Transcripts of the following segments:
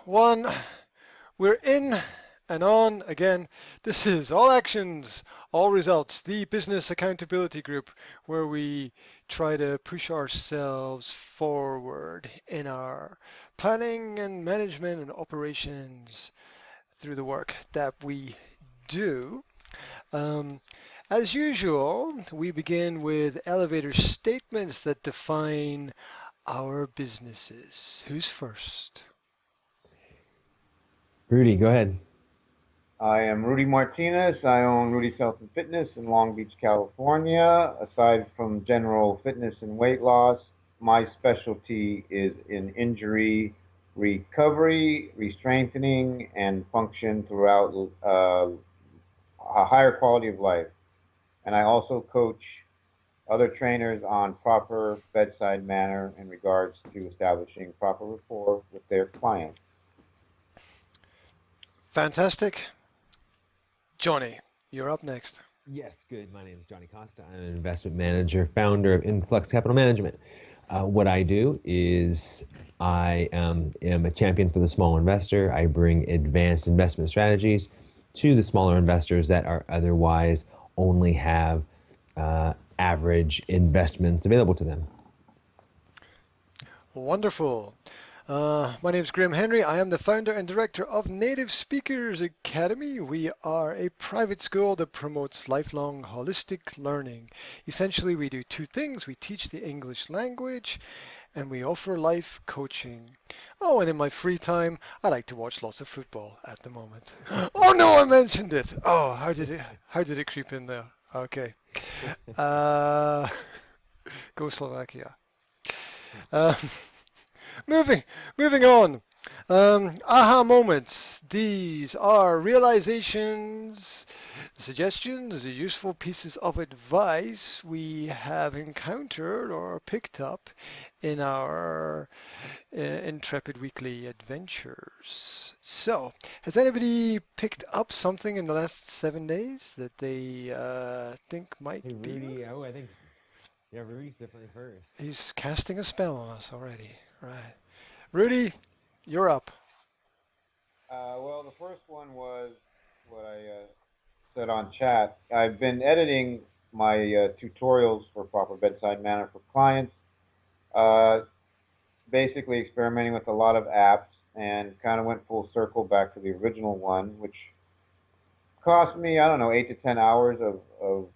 one. We're in and on again. This is All Actions, All Results, the business accountability group where we try to push ourselves forward in our planning and management and operations through the work that we do. Um, as usual, we begin with elevator statements that define our businesses. Who's first? Rudy, go ahead. I am Rudy Martinez. I own Rudy's Health and Fitness in Long Beach, California. Aside from general fitness and weight loss, my specialty is in injury recovery, re-strengthening, and function throughout a higher quality of life. And I also coach other trainers on proper bedside manner in regards to establishing proper rapport with their clients. Fantastic. Johnny, you're up next. Yes, good. My name is Johnny Costa. I'm an investment manager, founder of Influx Capital Management. What I do is I am a champion for the small investor. I bring advanced investment strategies to the smaller investors that are otherwise only have average investments available to them. Wonderful. My name is Graham Hendrey. I am the founder and director of Native Speakers Academy. We are a private school that promotes lifelong holistic learning. Essentially, we do two things. We teach the English language and we offer life coaching. Oh, and in my free time, I like to watch lots of football at the moment. Oh no, I mentioned it. Oh, how did it creep in there? Okay. Uh, Go Slovakia. Uh, moving, moving on. Aha moments. These are realizations, suggestions, useful pieces of advice we have encountered or picked up in our Intrepid Weekly adventures. So, has anybody picked up something in the last 7 days that they think might Hey, be? Rudy. Oh, I think Rudy's definitely first. He's casting a spell on us already. Right. Rudy, you're up. Well, the first one was what I said on chat. I've been editing my tutorials for proper bedside manner for clients, uh, basically experimenting with a lot of apps and kind of went full circle back to the original one, which cost me, I don't know, 8 to 10 hours of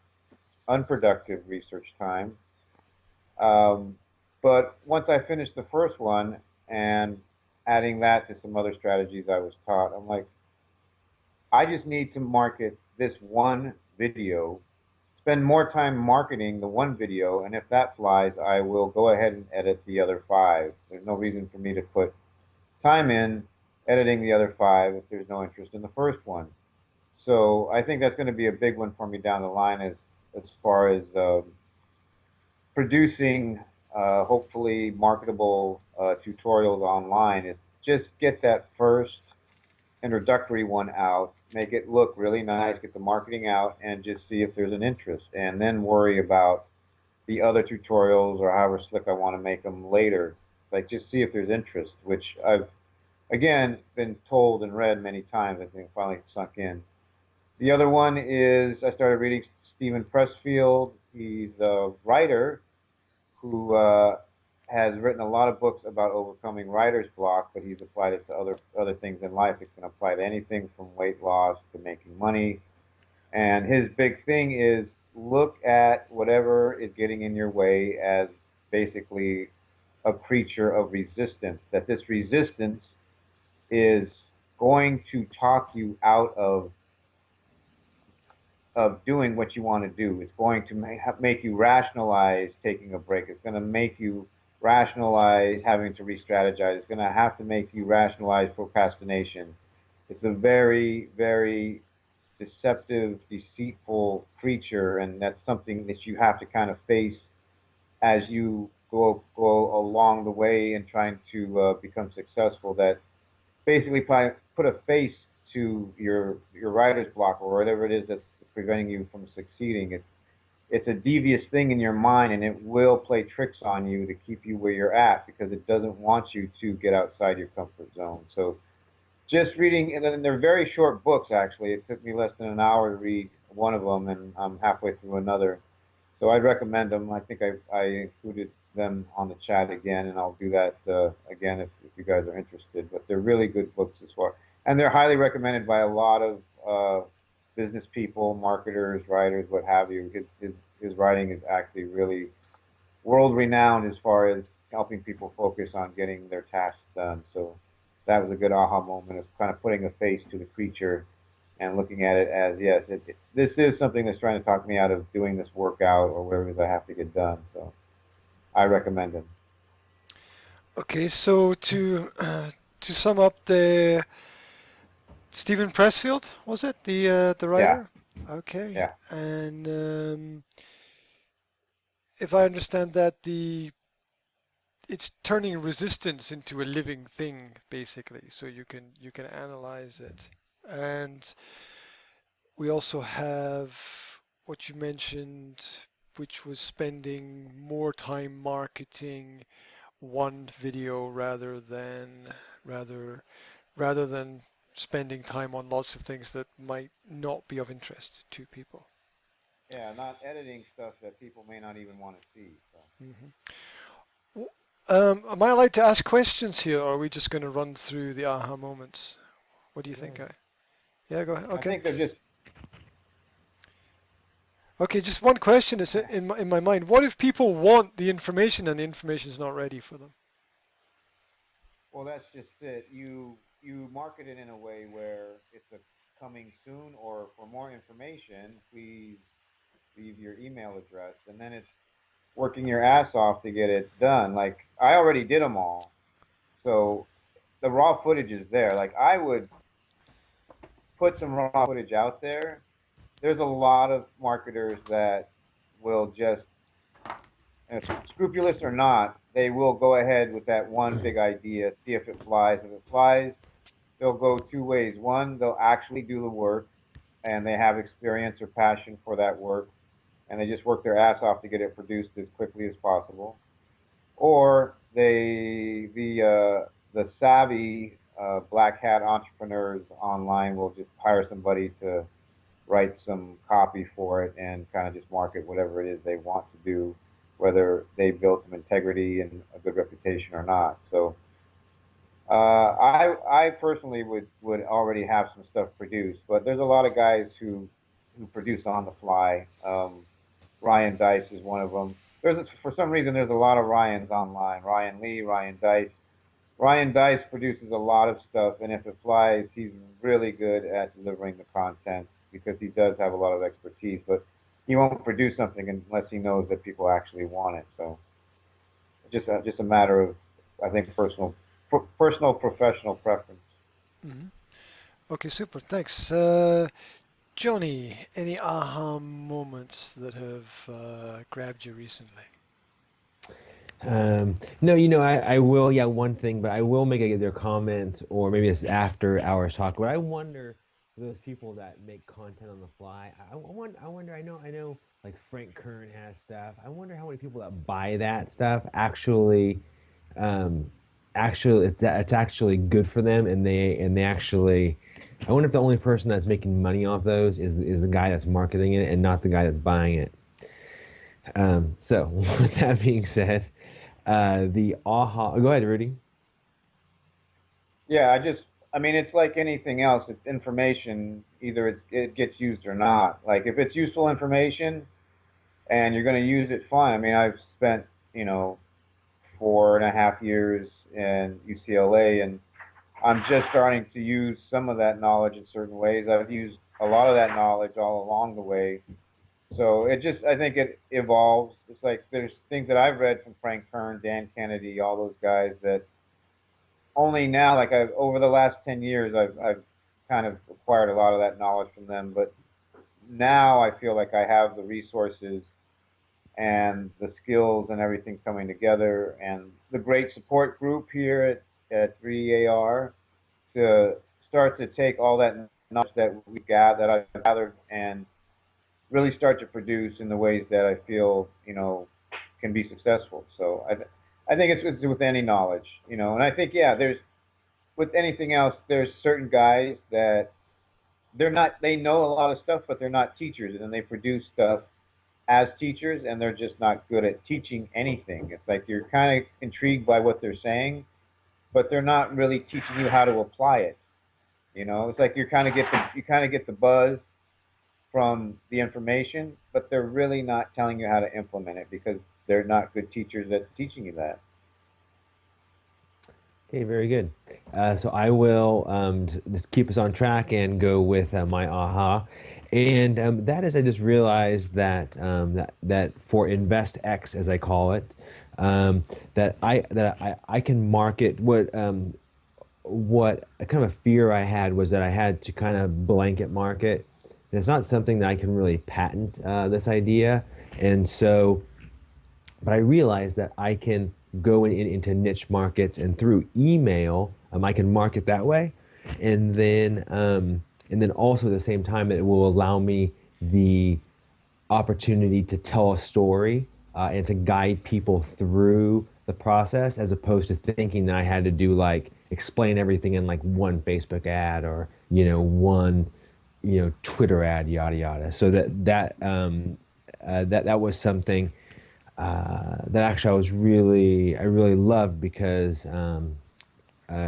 unproductive research time. Um, but once I finished the first one and adding that to some other strategies I was taught, I'm like, I just need to market this one video, spend more time marketing the one video, and if that flies, I will go ahead and edit the other five. There's no reason for me to put time in editing the other five if there's no interest in the first one. So I think that's going to be a big one for me down the line as far as producing hopefully marketable tutorials online is just get that first introductory one out, make it look really nice, get the marketing out, and just see if there's an interest, and then worry about the other tutorials or however slick I want to make them later. Like just see if there's interest, which I've again been told and read many times. I think finally sunk in. The other one is I started reading Stephen Pressfield. He's a writer who has written a lot of books about overcoming writer's block, but he's applied it to other things in life. It can apply to anything from weight loss to making money. And his big thing is look at whatever is getting in your way as basically a creature of resistance. That this resistance is going to talk you out of doing what you want to do. It's going to make you rationalize taking a break. It's going to make you rationalize having to re-strategize. It's going to have to make you rationalize procrastination. It's a very, very deceptive, deceitful creature, and that's something that you have to kind of face as you go along the way in trying to become successful. That basically put a face to your writer's block or whatever it is that's preventing you from succeeding. It's a devious thing in your mind, and it will play tricks on you to keep you where you're at because it doesn't want you to get outside your comfort zone. So just reading, and they're very short books actually. It took me less than an hour to read one of them, and I'm halfway through another. So I'd recommend them. I think I included them on the chat again, and I'll do that again if you guys are interested. But they're really good books as far, and they're highly recommended by a lot of business people, marketers, writers, what have you. His writing is actually really world renowned as far as helping people focus on getting their tasks done. So that was a good aha moment of kind of putting a face to the creature and looking at it as yes, this is something that's trying to talk me out of doing this workout or whatever it is I have to get done. So I recommend him. Okay, so to sum up, the Stephen Pressfield, was it the Yeah, writer? Okay, yeah, and if I understand that, the it's turning resistance into a living thing, basically, so you can analyze it. And we also have what you mentioned, which was spending more time marketing one video rather rather than spending time on lots of things that might not be of interest to people. yeah. Not editing stuff that people may not even want to see. So Hmm. Am I allowed to ask questions here, or are we just going to run through the aha moments? What do you think? Good. Yeah, go ahead. I Okay. think they're just Okay, just one question is in my mind. What if people want the information and the information is not ready for them? well, that's just it. You market it in a way where it's a coming soon or for more information, please leave your email address, and then it's working your ass off to get it done. Like I already did them all, so the raw footage is there. Like I would put some raw footage out there. There's a lot of marketers that will just, scrupulous or not, they will go ahead with that one big idea, see if it flies. If it flies, they'll go two ways. One, they'll actually do the work and they have experience or passion for that work and they just work their ass off to get it produced as quickly as possible. Or the savvy black hat entrepreneurs online will just hire somebody to write some copy for it and kind of just market whatever it is they want to do, whether they built some integrity and a good reputation or not. So I personally would already have some stuff produced, but there's a lot of guys who produce on the fly. Ryan Dice is one of them. For some reason there's a lot of Ryans online. Ryan Lee, Ryan Dice. Ryan Dice produces a lot of stuff, and if it flies, he's really good at delivering the content because he does have a lot of expertise. But he won't produce something unless he knows that people actually want it. So just a matter of, I think, personal professional preference. Hmm. Okay, super. Thanks. Johnny, any aha moments that have grabbed you recently? No, I will, yeah, one thing, but I will make their comment, or maybe it's after hours talk. But I wonder those people that make content on the fly. I wonder. I know, like Frank Kern has stuff. I wonder how many people that buy that stuff um, actually, it's actually good for them, and they actually. I wonder if the only person that's making money off those is the guy that's marketing it and not the guy that's buying it. So with that being said. The aha. Go ahead, Rudy. Yeah, I mean, it's like anything else. It's information. Either it gets used or not. Like if it's useful information and you're going to use it, fine. I mean, I've spent, you know, 4.5 years in UCLA, and I'm just starting to use some of that knowledge in certain ways. I've used a lot of that knowledge all along the way. So I think it evolves. It's like there's things that I've read from Frank Kern, Dan Kennedy, all those guys that only now, like I've over the last 10 years, I've kind of acquired a lot of that knowledge from them. But now I feel like I have the resources and the skills and everything coming together, and the great support group here at 3AR to start to take all that knowledge that I've gathered and really start to produce in the ways that I feel can be successful. So I think it's with any knowledge, and I think yeah, with anything else, there's certain guys that they know a lot of stuff, but they're not teachers, and then they produce stuff as teachers, and they're just not good at teaching anything. It's like you're kind of intrigued by what they're saying, but they're not really teaching you how to apply it. It's like you kind of get the buzz from the information, but they're really not telling you how to implement it because they're not good teachers at teaching you that. Okay, very good. So I will just keep us on track and go with my aha. And that is, I just realized that for Invest X, as I call it, that I can market what a kind of a fear I had was that I had to kind of blanket market. And it's not something that I can really patent this idea. And so but I realized that I can go into niche markets and through email, I can market that way, and then also at the same time, it will allow me the opportunity to tell a story and to guide people through the process, as opposed to thinking that I had to do like explain everything in like one Facebook ad or one Twitter ad, yada yada. So that was something that actually I really loved because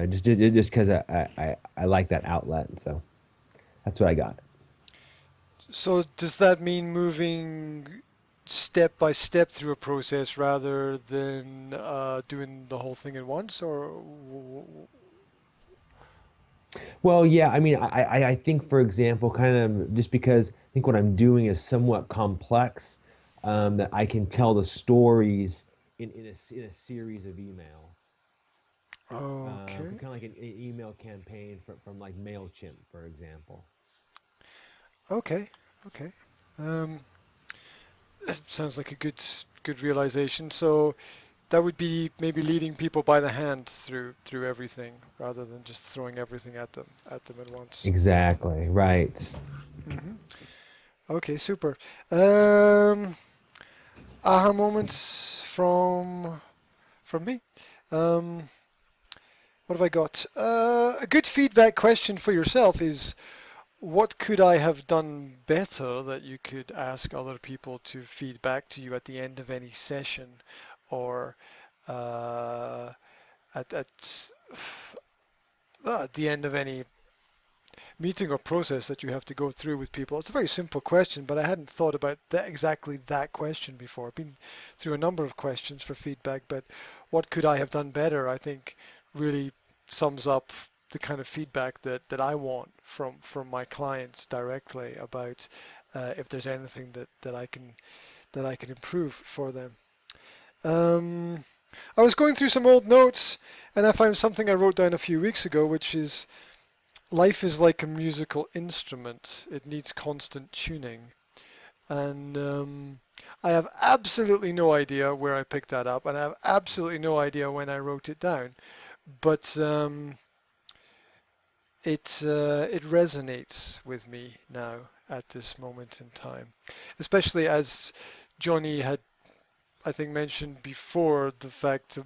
just because I like that outlet. So that's what I got. So does that mean moving step by step through a process rather than doing the whole thing at once, or Well, yeah, I mean, I think, for example, kind of just because I think what I'm doing is somewhat complex, that I can tell the stories in a series of emails. okay, Kind of like an email campaign from like MailChimp, for example. okay, okay. Um, sounds like a good realization. So that would be maybe leading people by the hand through everything rather than just throwing everything at them at once. Exactly, right. hmm Okay, super. Um, aha moments from me. Um, what have I got? A good feedback question for yourself is, what could I have done better that you could ask other people to feed back to you at the end of any session, or uh, at at the end of any meeting or process that you have to go through with people? It's a very simple question, but I hadn't thought about exactly that question before. I've been through a number of questions for feedback, but what could I have done better, I think, really sums up the kind of feedback that I want from my clients directly about if there's anything that I can improve for them. Um, I was going through some old notes and I found something I wrote down a few weeks ago, which is life is like a musical instrument. It needs constant tuning. And I have absolutely no idea where I picked that up, and I have absolutely no idea when I wrote it down. But it resonates with me now at this moment in time, especially as Johnny had, I think, mentioned before the fact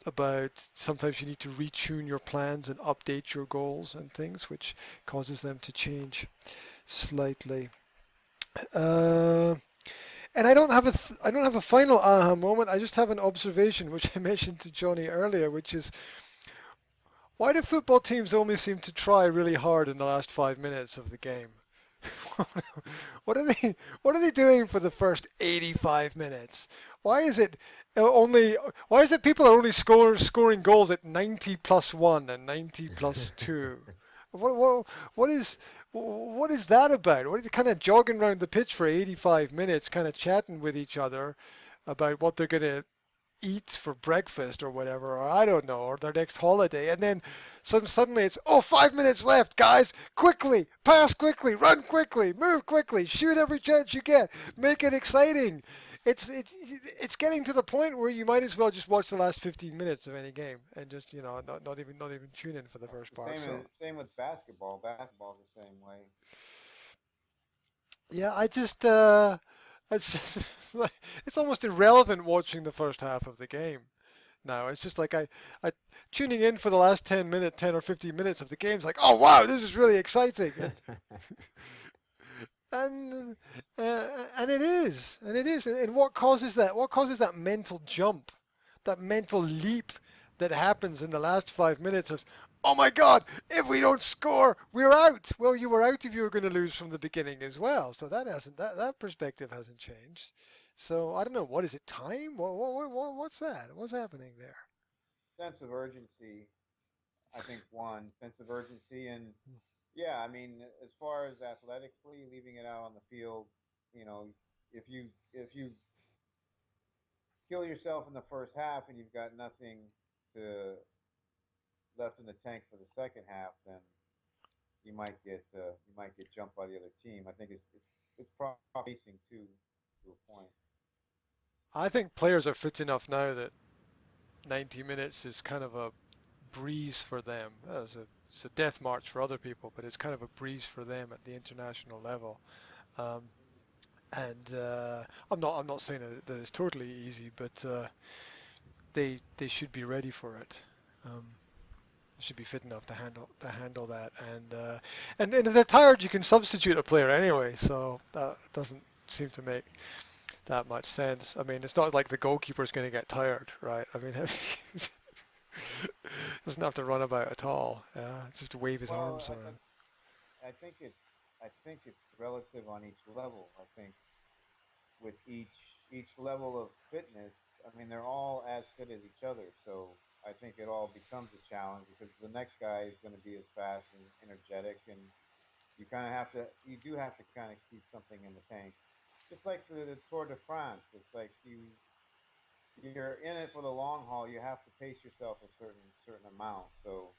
about sometimes you need to retune your plans and update your goals and things, which causes them to change slightly. Uh, and I don't have a final aha moment. I just have an observation, which I mentioned to Johnny earlier, which is, why do football teams only seem to try really hard in the last 5 minutes of the game? What are they doing for the first 85 minutes? Why is it only why is it people are only scoring goals at 90 plus 1 and 90 plus 2? What what is what is that about? What are they kind of jogging around the pitch for 85 minutes, kind of chatting with each other about what they're going to eat for breakfast or whatever, or I don't know, or their next holiday, and then suddenly it's, oh, 5 minutes left, guys, quickly, pass quickly, run quickly, move quickly, shoot every chance you get, make it exciting. It's getting to the point where you might as well just watch the last 15 minutes of any game and just not even tune in for the first The part. So same with basketball. Basketball's the same way. yeah, I just it's just, like, it's almost irrelevant watching the first half of the game now. It's just like I tuning in for the last 10 or 15 minutes of the game's like, oh wow, this is really exciting, and and it is, and what causes that? What causes that mental jump, that mental leap that happens in the last 5 minutes of, oh my God, if we don't score, we're out. Well, you were out if you were going to lose from the beginning as well. So that perspective hasn't changed. So I don't know. What is it? Time? What's that? What's happening there? Sense of urgency, I think one sense of urgency, and yeah, I mean, as far as athletically, leaving it out on the field, you know, if you kill yourself in the first half and you've got nothing to left in the tank for the second half, then you might get jumped by the other team. I think it's probably pacing too to a point. I think players are fit enough now that 90 minutes is kind of a breeze for them. It's a death march for other people, but it's kind of a breeze for them at the international level. Um, and I'm not saying that it's totally easy, but they should be ready for it. Um, they should be fit enough to handle that. And if they're tired, you can substitute a player anyway. So that doesn't seem to make that much sense. I mean, it's not like the goalkeeper's going to get tired, right? I mean, doesn't have to run about at all. Yeah, just to wave his Well, arms around. I think it's relative on each level. I think with each level of fitness, I mean they're all as fit as each other. So I think it all becomes a challenge because the next guy is going to be as fast and energetic, and you do have to kind of keep something in the tank. Just like the Tour de France, it's like you're in it for the long haul. You have to pace yourself a certain amount. So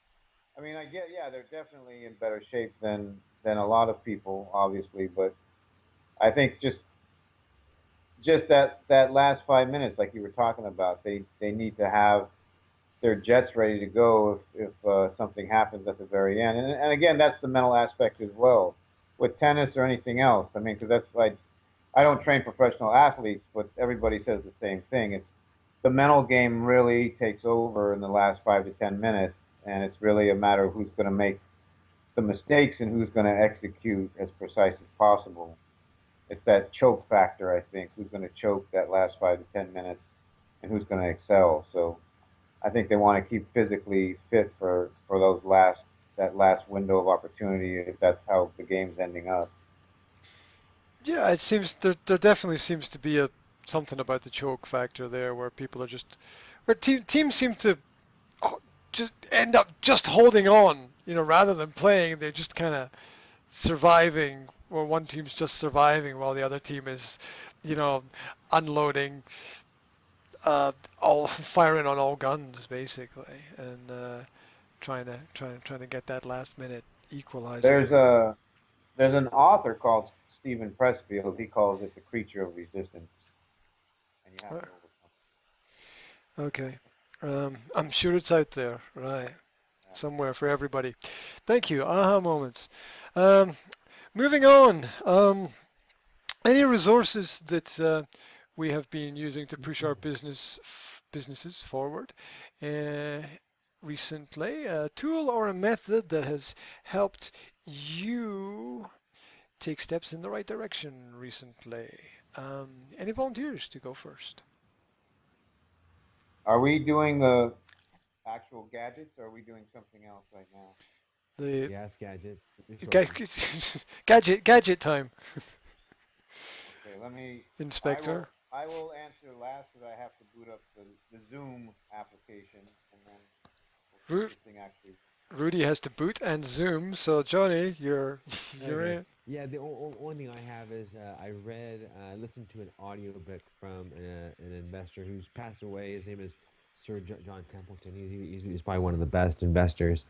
I mean, I get, yeah, they're definitely in better shape than a lot of people, obviously, but I think just that last 5 minutes, like you were talking about, they need to have their jets ready to go if something happens at the very end. And again, that's the mental aspect as well with tennis or anything else. I mean, because that's like I don't train professional athletes, but everybody says the same thing. It's the mental game really takes over in the last 5 to 10 minutes, and it's really a matter of who's going to make the mistakes and who's going to execute as precise as possible. It's that choke factor, I think. Who's going to choke that last 5 to 10 minutes, and who's going to excel? So I think they want to keep physically fit for those last that last window of opportunity if that's how the game's ending up. Yeah, it seems there definitely seems to be a something about the choke factor there, where people are just where teams seem to just end up just holding on, rather than playing. They're just kind of surviving, or one team's just surviving while the other team is, you know, unloading, all firing on all guns basically, and trying to get that last minute equalizer. There's a there's an author called Stephen Pressfield. He calls it the creature of resistance, and you have Uh, to overcome. Okay, I'm sure it's out there, right? Yeah. Somewhere for everybody. Thank you. Aha moments. Um, moving on. Any resources that we have been using to push our businesses forward uh, recently? A tool or a method that has helped you take steps in the right direction recently? Any volunteers to go first? Are we doing the actual gadgets, or are we doing something else right now? The Yes, gadgets, ga- resources. gadget time, Okay, let me. I Inspector. will. I will answer last because I have to boot up the Zoom application, and then we'll see if Ru- this thing actually. Rudy has to boot and zoom, so Johnny, you're you're Okay. in. Yeah, the only thing I have is I listened to an audiobook from an investor who's passed away. His name is Sir John Templeton. He's probably one of the best investors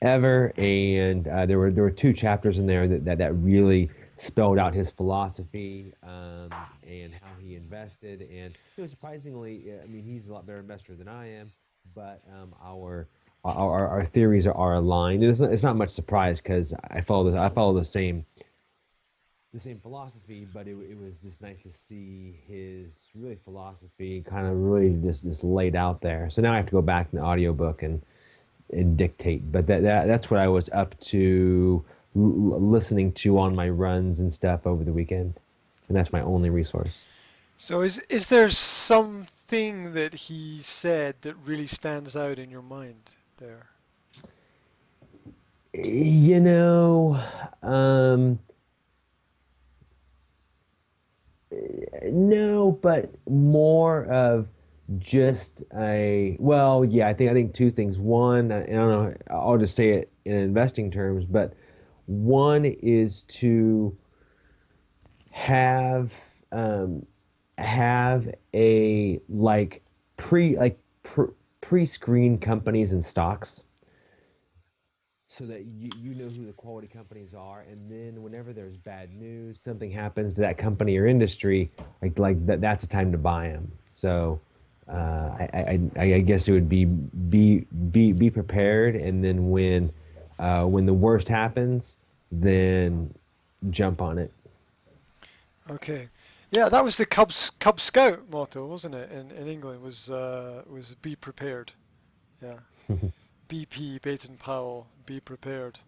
ever. And there were two chapters in there that really spelled out his philosophy and how he invested. And surprisingly, I mean, he's a lot better investor than I am, but our theories are aligned. And it's not much surprise because I follow the same the same philosophy, but it was just nice to see his really philosophy kind of really just laid out there. So now I have to go back in the audiobook and dictate. But that's what I was up to listening to on my runs and stuff over the weekend, and that's my only resource. So is there something that he said that really stands out in your mind there? You know, um, no, but more of just a well, yeah. I think two things. One, I don't know. I'll just say it in investing terms, but one is to have um, have a pre-screen companies and stocks so that you know who the quality companies are, and then whenever there's bad news, something happens to that company or industry, that's a time to buy them. So I guess it would be prepared, and then when the worst happens, then jump on it. Okay. Yeah, that was the Cub Scout motto, wasn't it? In England was be prepared. Yeah. BP Baton Powell, be prepared.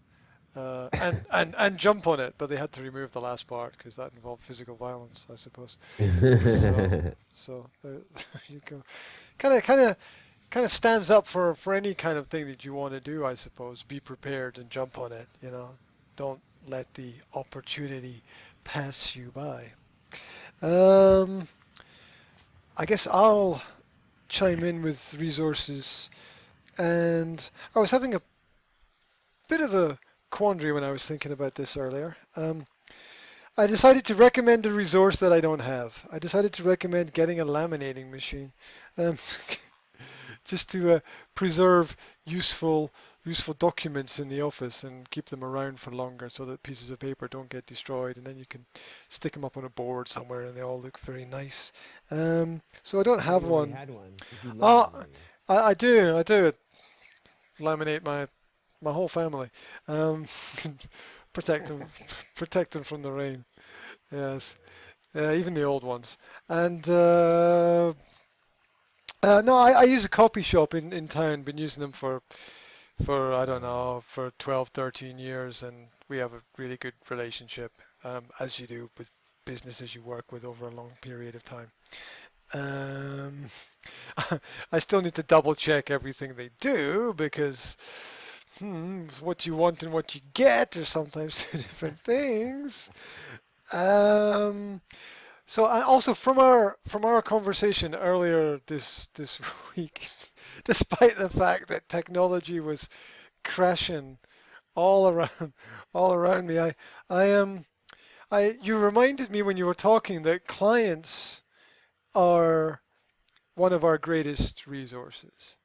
And jump on it, but they had to remove the last part because that involved physical violence, I suppose. So there you go. Kind of stands up for any kind of thing that you want to do, I suppose. Be prepared and jump on it. Don't let the opportunity pass you by. Um, I guess I'll chime in with resources, and I was having a bit of a quandary when I was thinking about this earlier. I decided to recommend a resource that I don't have. I decided to recommend getting a laminating machine, um, just to preserve useful useful documents in the office and keep them around for longer, so that pieces of paper don't get destroyed, and then you can stick them up on a board somewhere, and they all look very nice. So I don't I thought have you already one. had one because you love Uh, laminating. I do laminate my whole family. Um, protect them, protect them from the rain. Yes, even the old ones. And no, I use a copy shop in town. Been using them for I don't know, for 12, 13 years, and we have a really good relationship, as you do with businesses you work with over a long period of time. Um, I still need to double check everything they do because what you want and what you get are sometimes two different things. Um, so I also from our conversation earlier this week, despite the fact that technology was crashing all around all around me, I am I you reminded me when you were talking that clients are one of our greatest resources,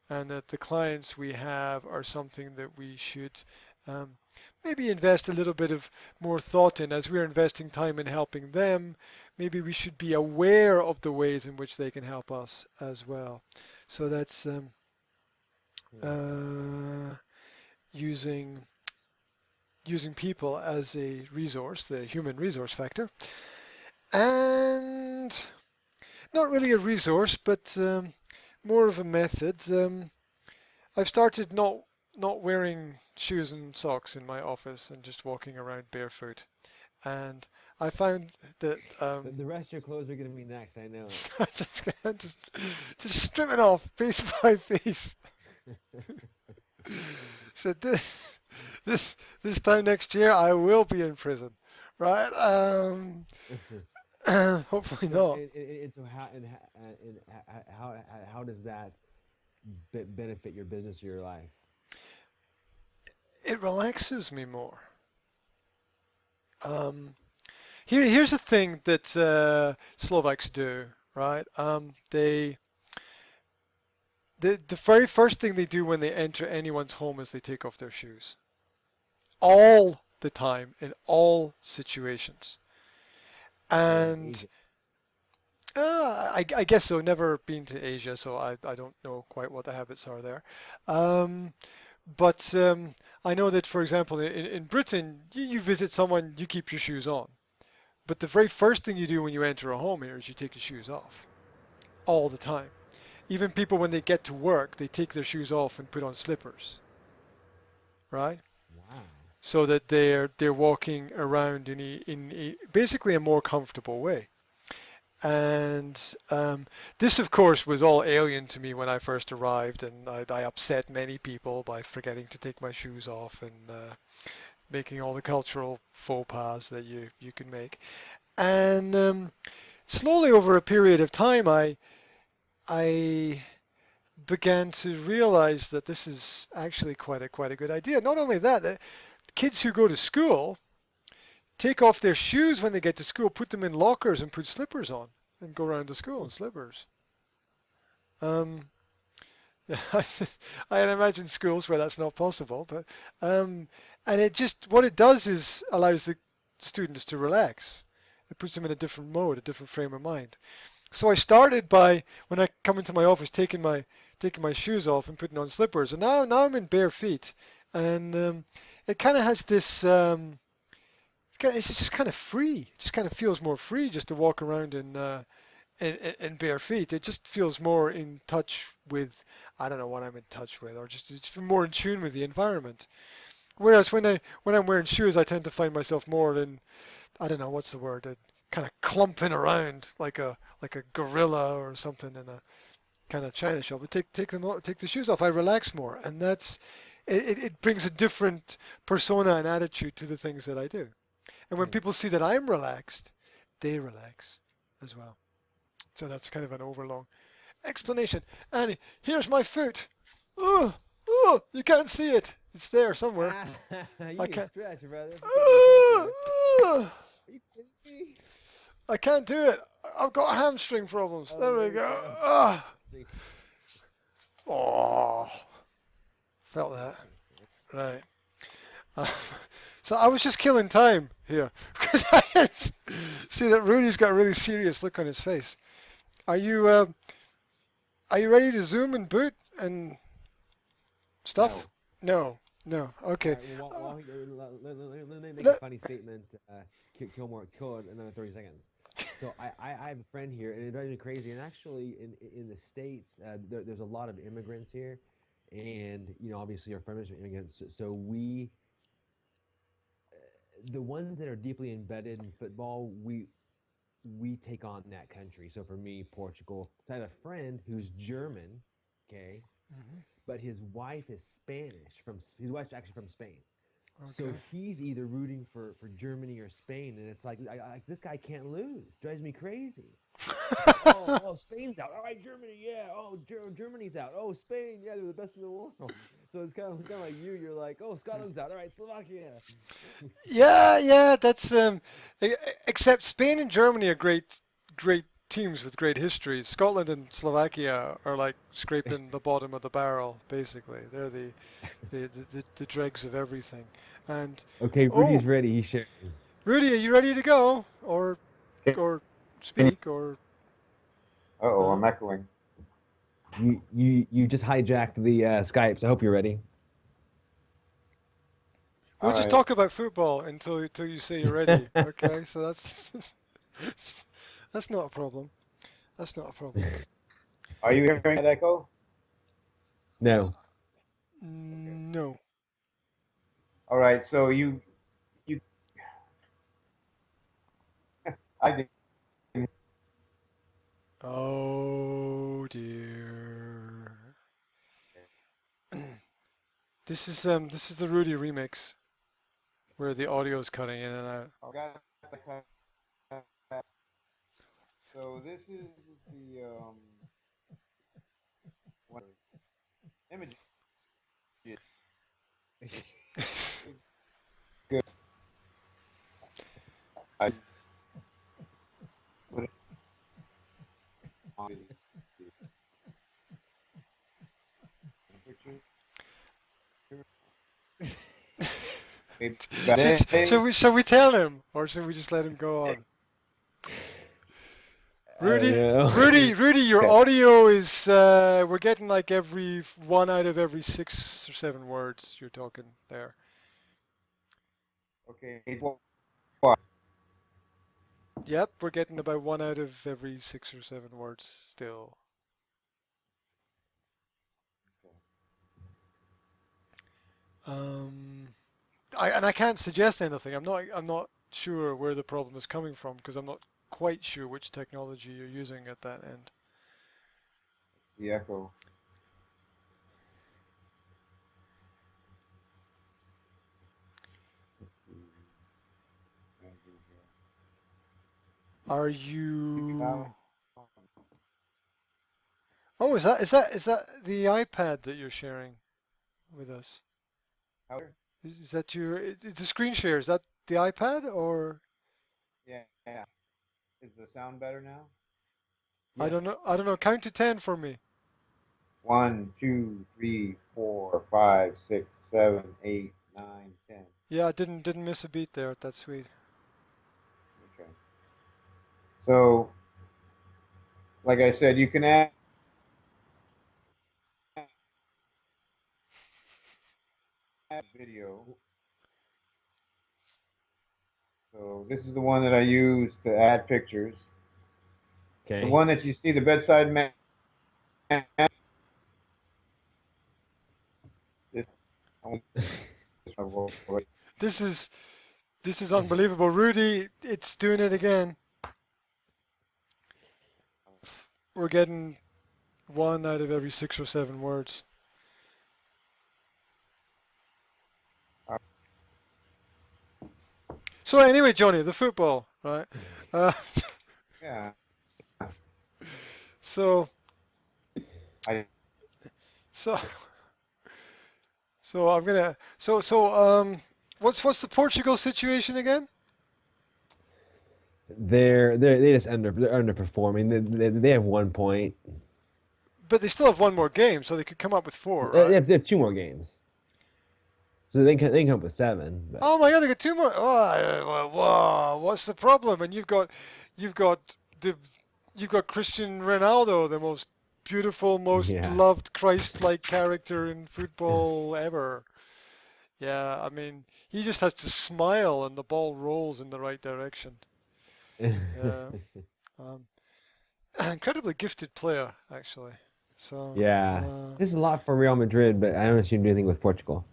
and that the clients we have are something that we should um, maybe invest a little bit of more thought in. As we're investing time in helping them, maybe we should be aware of the ways in which they can help us as well. So that's Yeah. uh, using using people as a resource, the human resource factor, and not really a resource, but more of a method. I've started not wearing shoes and socks in my office and just walking around barefoot. And I found that The rest of your clothes are going to be next. I know it. I just stripping off piece by piece. So this time next year I will be in prison, right? Hopefully So not. and so how does that benefit your business or your life? It relaxes me more. Um, here's the thing that Slovaks do, right? The very first thing they do when they enter anyone's home is they take off their shoes. All the time, in all situations. They're like And Asian. I guess so. Never been to Asia, so I don't know quite what the habits are there. Um, but I know that, for example, in Britain, you visit someone, you keep your shoes on. But the very first thing you do when you enter a home here is you take your shoes off all the time. Even people when they get to work, they take their shoes off and put on slippers, right? Wow. So that they're walking around in basically a more comfortable way. And this, of course, was all alien to me when I first arrived, and I upset many people by forgetting to take my shoes off and making all the cultural faux pas that you can make. And slowly over a period of time, I began to realize that this is actually quite a good idea. Not only that, the kids who go to school take off their shoes when they get to school, put them in lockers, and put slippers on, and go around to school in slippers. Um, I imagine schools where that's not possible, but and it just what it does is allows the students to relax. It puts them in a different mode, a different frame of mind. So I started by when I come into my office taking my shoes off and putting on slippers, and now I'm in bare feet, and it kind of has this. It's just kind of free. It just kind of feels more free just to walk around in bare feet. It just feels more in touch with, I don't know what I'm in touch with, or just it's more in tune with the environment. Whereas when I'm wearing shoes, I tend to find myself more in, I don't know what's the word, kind of clumping around like a gorilla or something in a kind of china shop. But take the shoes off, I relax more, and it brings a different persona and attitude to the things that I do. And when Hmm. people see that I'm relaxed, they relax as well. So that's kind of an overlong explanation. And here's my foot. Oh, oh, you can't see it. It's there somewhere. Ah, you I need to can't. stretch, brother. You can't be sitting Oh, there. oh, Are you kidding me? I can't do it. I've got hamstring problems. Oh, There we there you go. go. Ah, See, oh, felt that. Right. Uh, so I was just killing time here because I see that Rudy's got a really serious look on his face. Are you uh, are you ready to zoom and boot and stuff? no. No, no. All Okay. right. Well, Uh, let me make a let, funny statement. Kill another 30 seconds. So I have a friend here, and it drives me crazy. And actually, in the states, there's a lot of immigrants here, and obviously our friends are immigrants. So the ones that are deeply embedded in football, we take on that country. So for me, Portugal. So I have a friend who's German, okay, Mhm. but his wife is Spanish. From his wife's actually from Spain. So Okay. he's either rooting for Germany or Spain, and it's like this guy can't lose. Drives me crazy. It's like, oh, Spain's out. All right, Germany, yeah. Oh, Germany's out. Oh, Spain, yeah, they're the best in the world. So it's kind of like you. You're like, oh, Scotland's out. All right, Slovakia. Yeah, yeah, that's except Spain and Germany are great teams with great histories. Scotland and Slovakia are like scraping the bottom of the barrel, basically. They're the dregs of everything. And Okay, oh, Rudy's ready. He's sharing. Rudy, are you ready to go Can or you, speak or uh-oh, uh, I'm echoing. You just hijacked the Skype. So I hope you're ready. we'll All just right. talk about football until you say you're ready. Okay, so that's that's not a problem. That's not a problem. Are you hearing that echo? No. Okay. No. All right. So you I did. Oh dear. This is the Rudy remix where the audio is cutting in and out. I got so this is the one images. Good. I put it on the picture. Maybe should, back. should we tell him or should we just let him go on? I don't Rudy, know. Rudy, your Okay. audio is we're getting like every one out of every 6 or 7 words you're talking there. Okay. Yep, we're getting about one out of every 6 or 7 words still. Um, I can't suggest anything. I'm not sure where the problem is coming from because I'm not quite sure which technology you're using at that end. The echo. Are you? Oh, is that the iPad that you're sharing with us? Is that the screen share? Is that the iPad or Yeah, yeah. Is the sound better now? I Yes. don't know. I don't know. Count to 10 for me. 1, 2, 3, 4, 5, 6, 7, 8, 9, 10. Yeah, I didn't miss a beat there. That's sweet. Okay. So, like I said, you can add video. So this is the one that I use to add pictures. The Okay. one that you see, the bedside man. This, This is this is unbelievable. Rudy, it's doing it again. We're getting one out of every 6 or 7 words. So anyway, Johnny, the football, right? Uh, yeah. so I, so so I'm gonna what's the Portugal situation again? They just they're underperforming. They have 1 point. But they still have one more game, so they could come up with four, They right? have, they have two more games, so they can come up with 7. But Oh my God, they got two more. Oh, whoa, what's the problem? And you've got the you've got Cristiano Ronaldo, the most beautiful, most yeah, loved Christ-like character in football ever. Yeah, I mean, he just has to smile and the ball rolls in the right direction. Yeah, um, incredibly gifted player, actually. So, yeah. This is a lot for Real Madrid, but I don't assume do anything with Portugal.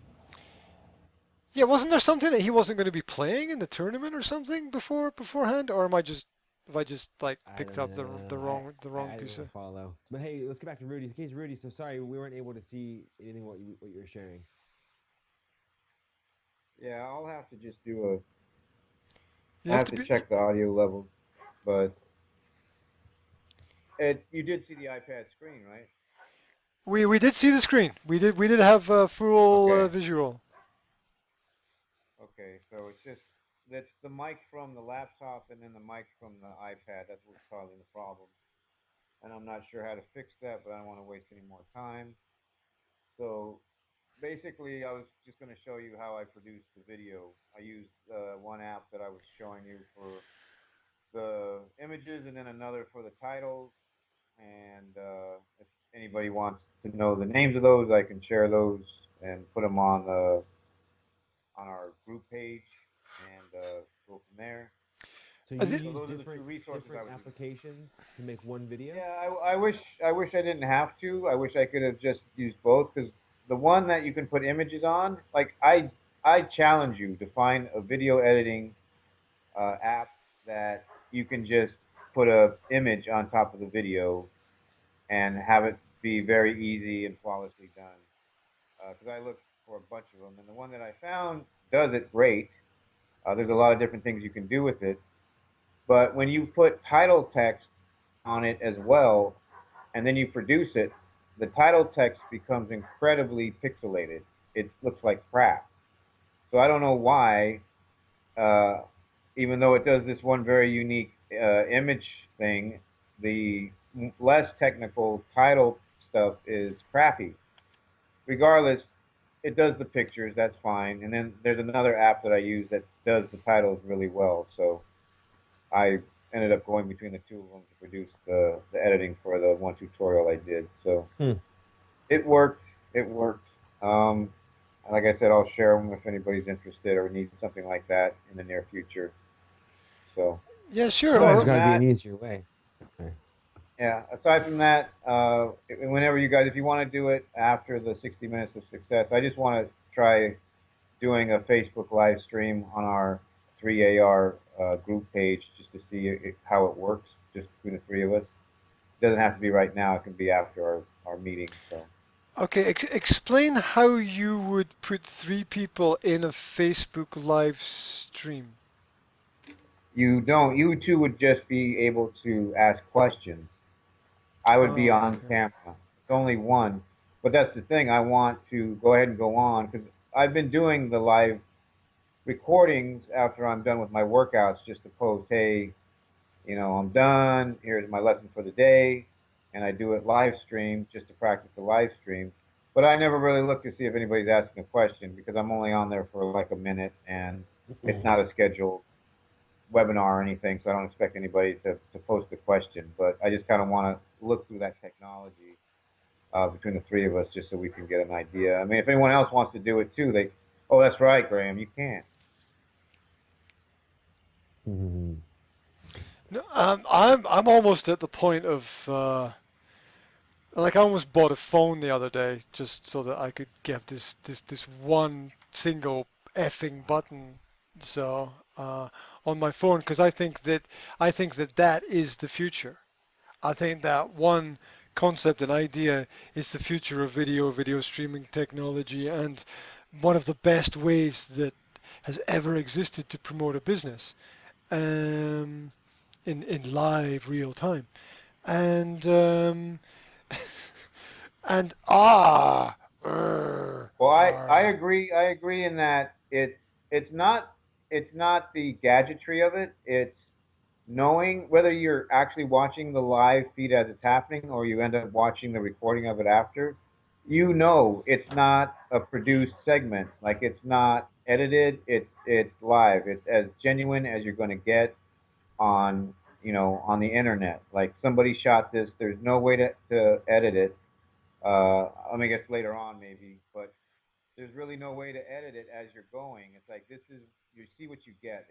yeah, wasn't there something that he wasn't going to be playing in the tournament or something beforehand, or am I just have I just like I picked don't up know. the wrong I piece didn't of? follow. But hey, let's get back to Rudy. Okay, Rudy. So sorry we weren't able to see anything what you were sharing. yeah, I'll have to just do You I have have to to be. check the audio levels, but you did see the iPad screen, right? We did see the screen. We did have full Okay. visual. Okay. So that's the mic from the laptop and then the mic from the iPad. That's what's causing the problem. And I'm not sure how to fix that, but I don't want to waste any more time. So basically, I was just going to show you how I produced the video. I used one app that I was showing you for the images, and then another for the titles. And if anybody wants to know the names of those, I can share those and put them on our group page and go from there. So I you thi- So use those are the two resources I different was using. applications to make one video. Yeah, I wish I didn't have to. I wish I could have just used both because the one that you can put images on, like I challenge you to find a video editing app that you can just put a image on top of the video and have it be very easy and flawlessly done. Because I looked for a bunch of them, and the one that I found does it great. There's a lot of different things you can do with it, but when you put title text on it as well, and then you produce it, the title text becomes incredibly pixelated. It looks like crap. So I don't know why, uh, even though it does this one very unique image thing, the less technical title stuff is crappy. Regardless, it does the pictures, that's fine. And then there's another app that I use that does the titles really well. So I ended up going between the two of them to produce the editing for the one tutorial I did. So Hmm. it worked. It worked. Um, like I said, I'll share them if anybody's interested or needs something like that in the near future. So Yeah, sure. No, Aside there's Or from got to be an that, easier way. Sorry. yeah. Aside from that, whenever you guys, if you want to do it after the 60 minutes of success, I just want to try doing a Facebook live stream on our 3AR group page just to see how it works, just between the three of us. It doesn't have to be right now. It can be after our meeting. So okay, explain how you would put three people in a Facebook live stream. you don't. You two would just be able to ask questions. I would be Oh, on okay. camera. It's only one, but that's the thing. I want to go ahead and go on because I've been doing the live recordings after I'm done with my workouts just to post, hey, I'm done. Here's my lesson for the day. And I do it live stream just to practice the live stream. But I never really look to see if anybody's asking a question because I'm only on there for like a minute and it's not a scheduled webinar or anything. So I don't expect anybody to post a question. But I just kind of want to look through that technology between the three of us just so we can get an idea. I mean, if anyone else wants to do it too, oh, that's right, Graham, you can't. Mhm. No, I'm almost at the point of like I almost bought a phone the other day just so that I could get this one single effing button. So on my phone because I think that that is the future. I think that one concept and idea is the future of video streaming technology, and one of the best ways that has ever existed to promote a business um, in live real time. And and Well, I arr. agree. I agree in that it's not the gadgetry of it. It's knowing whether you're actually watching the live feed as it's happening or you end up watching the recording of it after. It's not a produced segment. Like it's not edited. It's live. It's as genuine as you're going to get on on the internet. Like somebody shot this. There's no way to edit it. I mean, I guess later on maybe, but there's really no way to edit it as you're going. It's like this is you see what you get.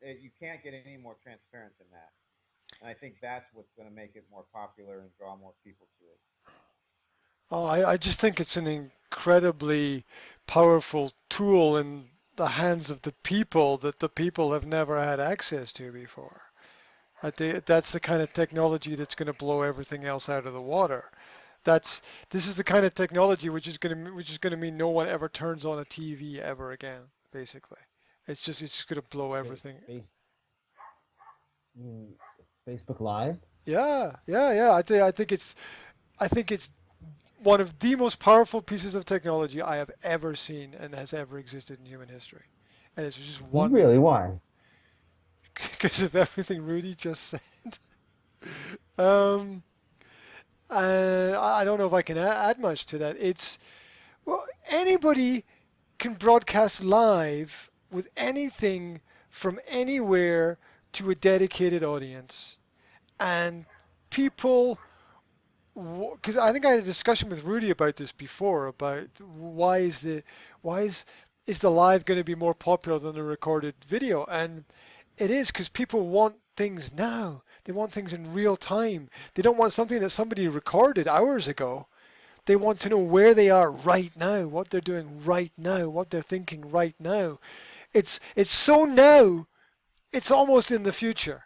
You can't get any more transparent than that. And I think that's what's going to make it more popular and draw more people to it. Oh, I just think it's an incredibly powerful tool in the hands of the people that the people have never had access to before. I think that's the kind of technology that's going to blow everything else out of the water. That's this is the kind of technology which is going to mean no one ever turns on a TV ever again. Basically, it's just going to blow everything. Face, mm, Facebook Live. Yeah, yeah, yeah. I think it's one of the most powerful pieces of technology I have ever seen and has ever existed in human history. And it's just one Really? Why? because of everything Rudy just said. Um, I don't know if I can add much to that. It's well, anybody can broadcast live with anything from anywhere to a dedicated audience, and people because I think I had a discussion with Rudy about this before about why is the live going to be more popular than the recorded video, and it is because people want things now. They want things in real time. They don't want something that somebody recorded hours ago. They want to know where they are right now, what they're doing right now, what they're thinking right now. It's so now, it's almost in the future,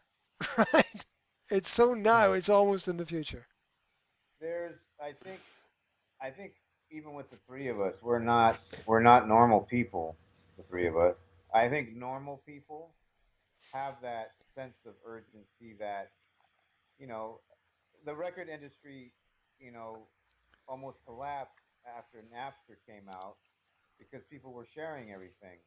right? It's so now, it's almost in the future. There's, I think even with the three of us, we're not normal people. The three of us. I think normal people have that sense of urgency that you know the record industry, you know, almost collapsed after Napster came out because people were sharing everything.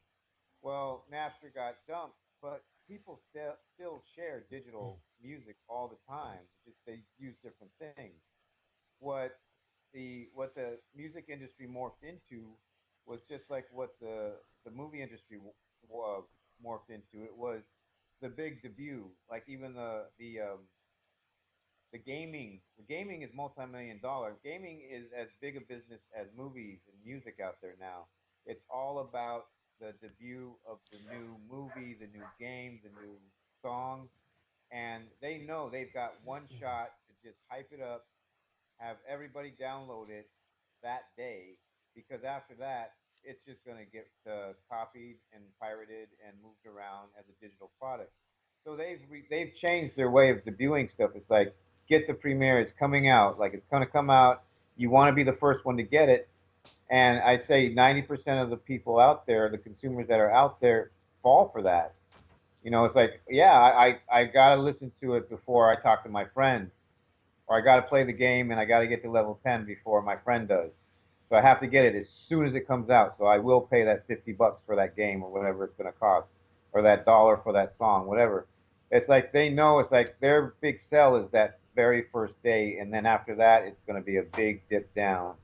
Well, Napster got dumped, but people still share digital music all the time. Just they use different things. What the music industry morphed into was just like what the movie industry morphed into. It was the big debut. Like even the gaming is multi-million dollar. Gaming is as big a business as movies and music out there now. It's all about the debut of the new movie, the new game, the new song, and they know they've got one shot to just hype it up, have everybody download it that day, because after that, it's just going to get copied and pirated and moved around as a digital product. So they've changed their way of debuting stuff. It's like, get the premiere, it's coming out, like it's going to come out. You want to be the first one to get it, and I'd say 90% of the people out there, the consumers that are out there, fall for that. It's like, yeah, I got to listen to it before I talk to my friends, or I got to play the game and I got to get to level 10 before my friend does. So I have to get it as soon as it comes out. So I will pay that $50 for that game or whatever it's going to cost, or that dollar for that song, whatever. It's like they know it's like their big sell is that very first day, and then after that, it's going to be a big dip down.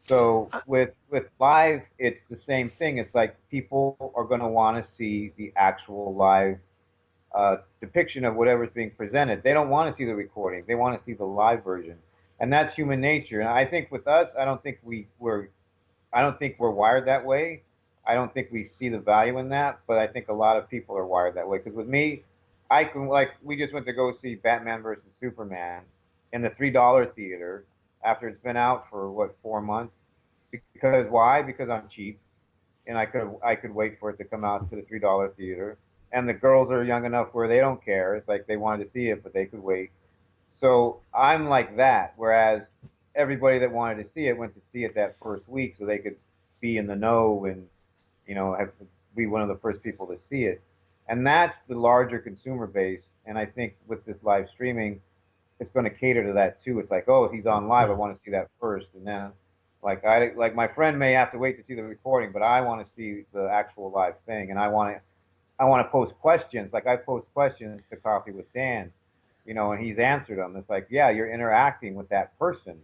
So Uh, with live, it's the same thing. It's like people are going to want to see the actual live depiction of whatever's being presented. They don't want to see the recording. They want to see the live version, and that's human nature. And I think with us, I don't think we're wired that way. I don't think we see the value in that. But I think a lot of people are wired that way. Because with me, I can, like, we just went to go see Batman versus Superman in the $3 theater after it's been out for what, 4 months. Because why? Because I'm cheap and I could wait for it to come out to the $3 theater. And the girls are young enough where they don't care. It's like they wanted to see it, but they could wait. So I'm like that. Whereas everybody that wanted to see it went to see it that first week, so they could be in the know and have be one of the first people to see it. And that's the larger consumer base. And I think with this live streaming, it's going to cater to that too. It's like, oh, he's on live. I want to see that first, and then, like my friend may have to wait to see the recording, but I want to see the actual live thing, and I want to post questions. Like I post questions to Coffee with Dan, and he's answered them. It's like, yeah, you're interacting with that person,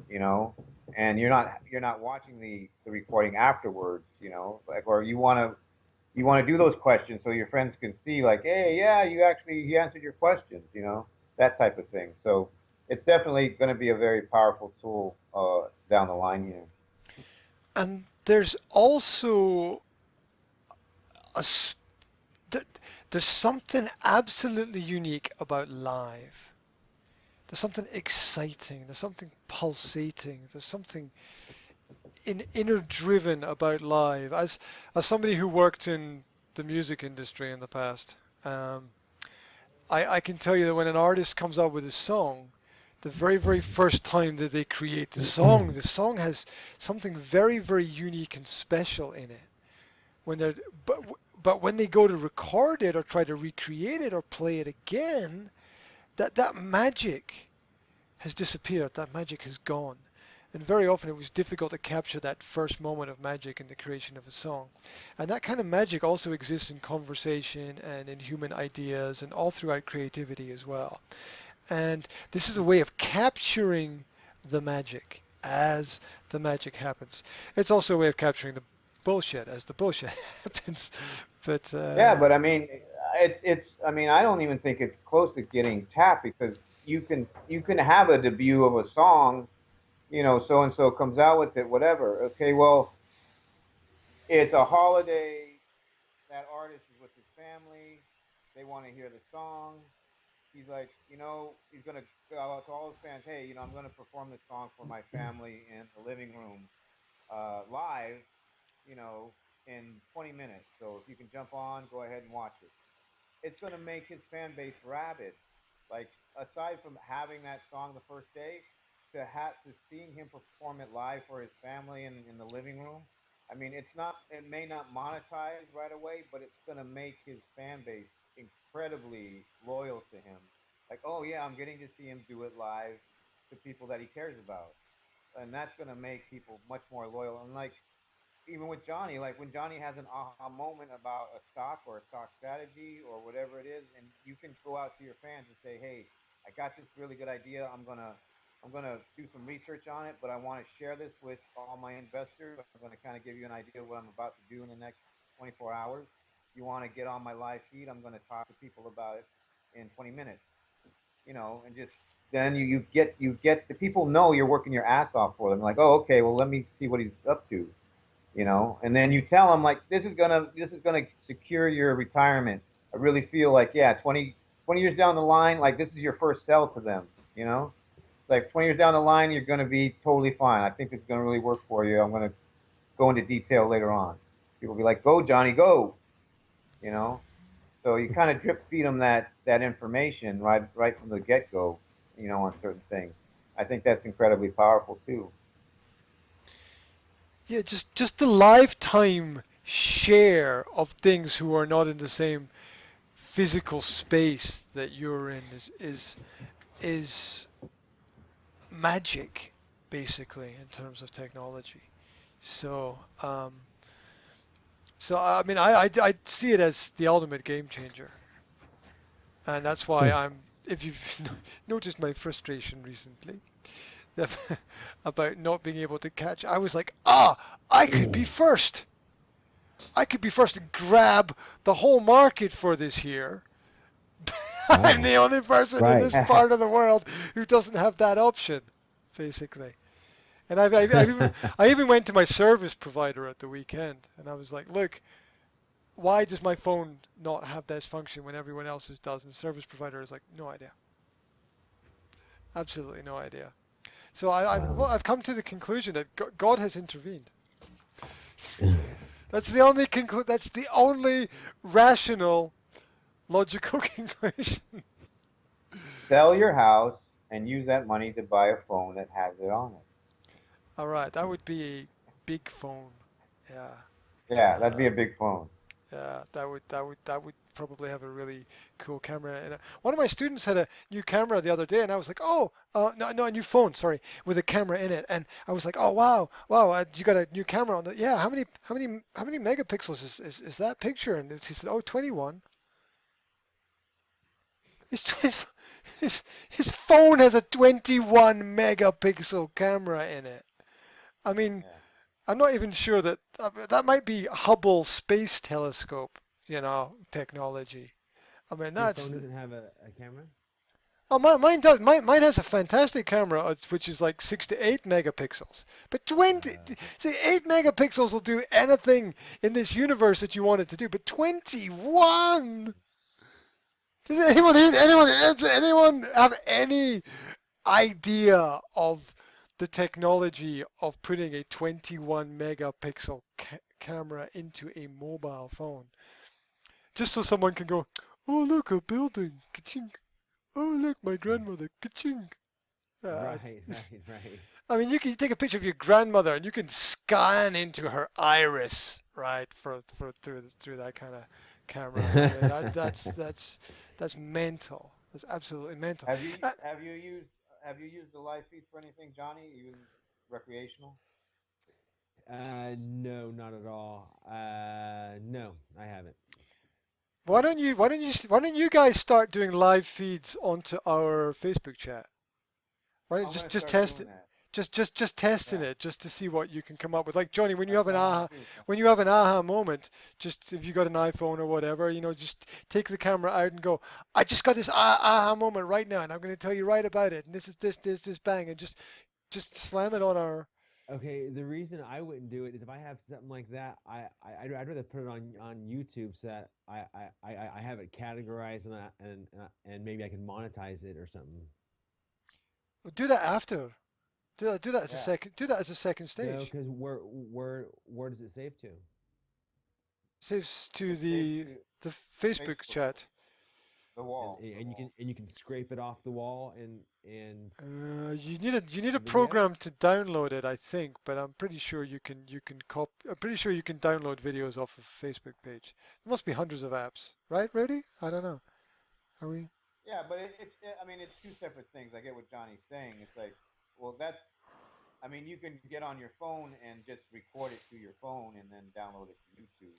you know, and you're not watching the recording afterwards, like, or you want to do those questions so your friends can see, like, hey, yeah, you answered your questions, that type of thing. So it's definitely going to be a very powerful tool down the line here. and there's also a s- th- there's something absolutely unique about live. There's something exciting. There's something pulsating. There's something inner driven about live. As somebody who worked in the music industry in the past, um, I can tell you that when an artist comes out with a song, the very first time that they create the song has something very unique and special in it. When they're but but when they go to record it or try to recreate it or play it again, that magic has disappeared. That magic has gone. And very often it was difficult to capture that first moment of magic in the creation of a song. And that kind of magic also exists in conversation and in human ideas and all throughout creativity as well. And this is a way of capturing the magic as the magic happens. It's also a way of capturing the bullshit as the bullshit happens. But Yeah, but I mean, it's. I mean, I don't even think it's close to getting tapped, because you can have a debut of a song, so and so comes out with it, whatever. Okay, well, it's a holiday. That artist is with his family. They want to hear the song. He's like, he's gonna go out to all his fans. Hey, I'm gonna perform this song for my family in the living room, live, you know, in 20 minutes. So if you can jump on, go ahead and watch it. It's going to make his fan base rabid. Like, aside from having that song the first day, to seeing him perform it live for his family in the living room. I mean, it may not monetize right away, but it's going to make his fan base incredibly loyal to him. Like, oh yeah, I'm getting to see him do it live to people that he cares about, and that's going to make people much more loyal. And like, even with Johnny, like when Johnny has an aha moment about a stock or a stock strategy or whatever it is, and you can go out to your fans and say, "Hey, I got this really good idea. I'm gonna do some research on it, but I want to share this with all my investors. I'm gonna kind of give you an idea of what I'm about to do in the next 24 hours. You want to get on my live feed? I'm gonna talk to people about it in 20 minutes, and just then you get the people know you're working your ass off for them. Like, oh, okay, well, let me see what he's up to. And then you tell them, like, this is gonna secure your retirement I really feel like, yeah, 20 years down the line, like this is your first sell to them, you know? Like 20 years down the line, you're going to be totally fine. I think it's going to really work for you. I'm going to go into detail later on. People will be like, go, Johnny, go, you know? So you kind of drip feed them that information right from the get go, on certain things. I think that's incredibly powerful too. Yeah, just the lifetime share of things who are not in the same physical space that you're in is magic, basically, in terms of technology. So, I mean, I see it as the ultimate game changer, and that's why if you've noticed my frustration recently about not being able to catch, I was like, I could be first. I could be first and grab the whole market for this year. I'm Oh, the only person in right. this part of the world who doesn't have that option, basically. And I even went to my service provider at the weekend, and I was like, look, why does my phone not have this function when everyone else's does? And the service provider is like, no idea, absolutely no idea. So well, Wow. I've come to the conclusion that God has intervened. That's the only That's the only rational, logical conclusion. Sell your house and use that money to buy a phone that has it on it. All right, that would be a big phone. Yeah. Yeah, that'd be a Uh, big phone. yeah, that would probably have a really cool camera. And one of my students had a new camera the other day, and I was like, oh, no, no, a new phone, sorry, with a camera in it. And I was like, oh, wow, wow, you got a new camera on it. Yeah, how many megapixels is that picture? And he said, oh, 21. His, his, his phone has a 21 megapixel camera in it. I mean, Yeah. I'm not even sure that might be Hubble Space Telescope, technology. I mean, His phone that's doesn't have a camera? oh, mine does. Mine has a fantastic camera, which is like 6 to 8 megapixels. But 20, Uh, see, 8 megapixels will do anything in this universe that you want it to do. But 21. Does anyone have any idea of the technology of putting a 21 megapixel camera into a mobile phone just so someone can go, oh look, a building, ka-ching. Oh look, my grandmother, ka-ching. Uh, right, right, right. I mean, you can take a picture of your grandmother and you can scan into her iris, right, for through that kind of camera. I mean, that's mental. That's absolutely mental. Have you Uh, have you used have you used the live feed for anything, Johnny? Even recreational? No, not at all. No, I haven't. why don't you guys start doing live feeds onto our Facebook chat? Why don't you I'm gonna just start test doing it? that. Just testing Yeah, it just to see what you can come up with. Like Johnny, that's what I want to do. when you have an aha moment, just if you got an iPhone or whatever, just take the camera out and go, I just got this aha moment right now, and I'm going to tell you right about it. And this is this bang, and just slam it on our. Okay, the reason I wouldn't do it is if I have something like that, I'd rather put it on YouTube so that I have it categorized and maybe I can monetize it or something. Do that after. Do that as a Yeah, second. Do that as a second No, stage. because where does it save to? Saves to it saves to the Facebook Facebook, chat. the And wall, the and wall. you can scrape it off the wall and You need a video. program to download it, I think, but I'm pretty sure I'm pretty sure you can download videos off of Facebook page. There must be hundreds of apps, right, Rudy? I don't know. Are we? Yeah, but I mean, it's two separate things. I get what Johnny's saying. It's like, well, that's. I mean, you can get on your phone and just record it to your phone and then download it to YouTube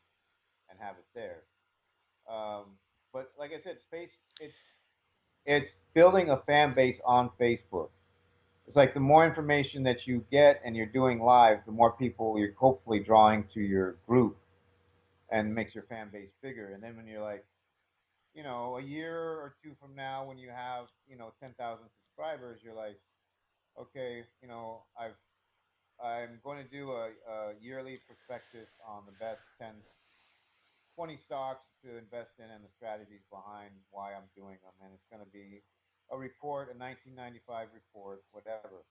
and have it there. But like I said, it's building a fan base on Facebook. It's like the more information that you get and you're doing live, the more people you're hopefully drawing to your group and makes your fan base bigger. And then when you're like, a year or two from now, when you have, 10,000 subscribers, you're like, okay, I'm going to do a yearly prospectus on the best 10 20 stocks to invest in and the strategies behind why I'm doing them. And it's going to be a report, a 1995 report, whatever.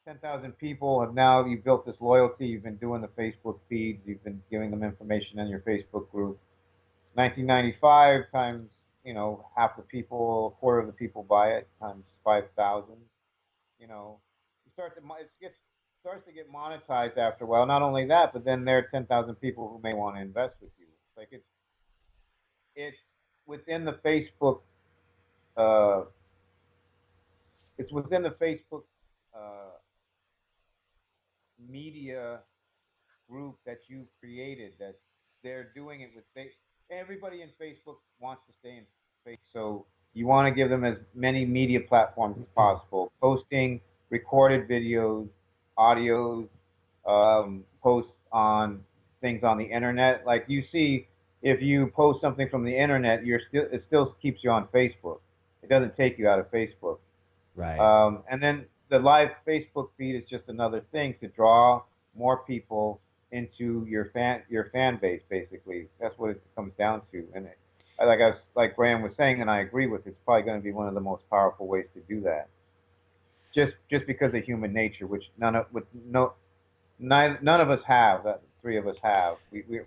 10,000 people have now, you've built this loyalty. You've been doing the Facebook feeds. You've been giving them information in your Facebook group. 1995 times, half the people, a quarter of the people buy it times 5,000. You know, you start to it gets starts to get monetized after a while. Not only that, but then there are 10,000 people who may want to invest with you. It's like it's within the Facebook. Uh, it's within the Facebook uh, media group that you've created that they're doing it with everybody in Facebook wants to stay in Facebook. So you want to give them as many media platforms as possible, posting recorded videos, audios, posts on things on the internet. Like you see, if you post something from the internet, it still keeps you on Facebook. It doesn't take you out of Facebook. Right. And then the live Facebook feed is just another thing to draw more people into your fan base. Basically, that's what it comes down to. And like Graham was saying, and I agree with. It's probably going to be one of the most powerful ways to do that. Just because of human nature, which none of us have. That three of us have.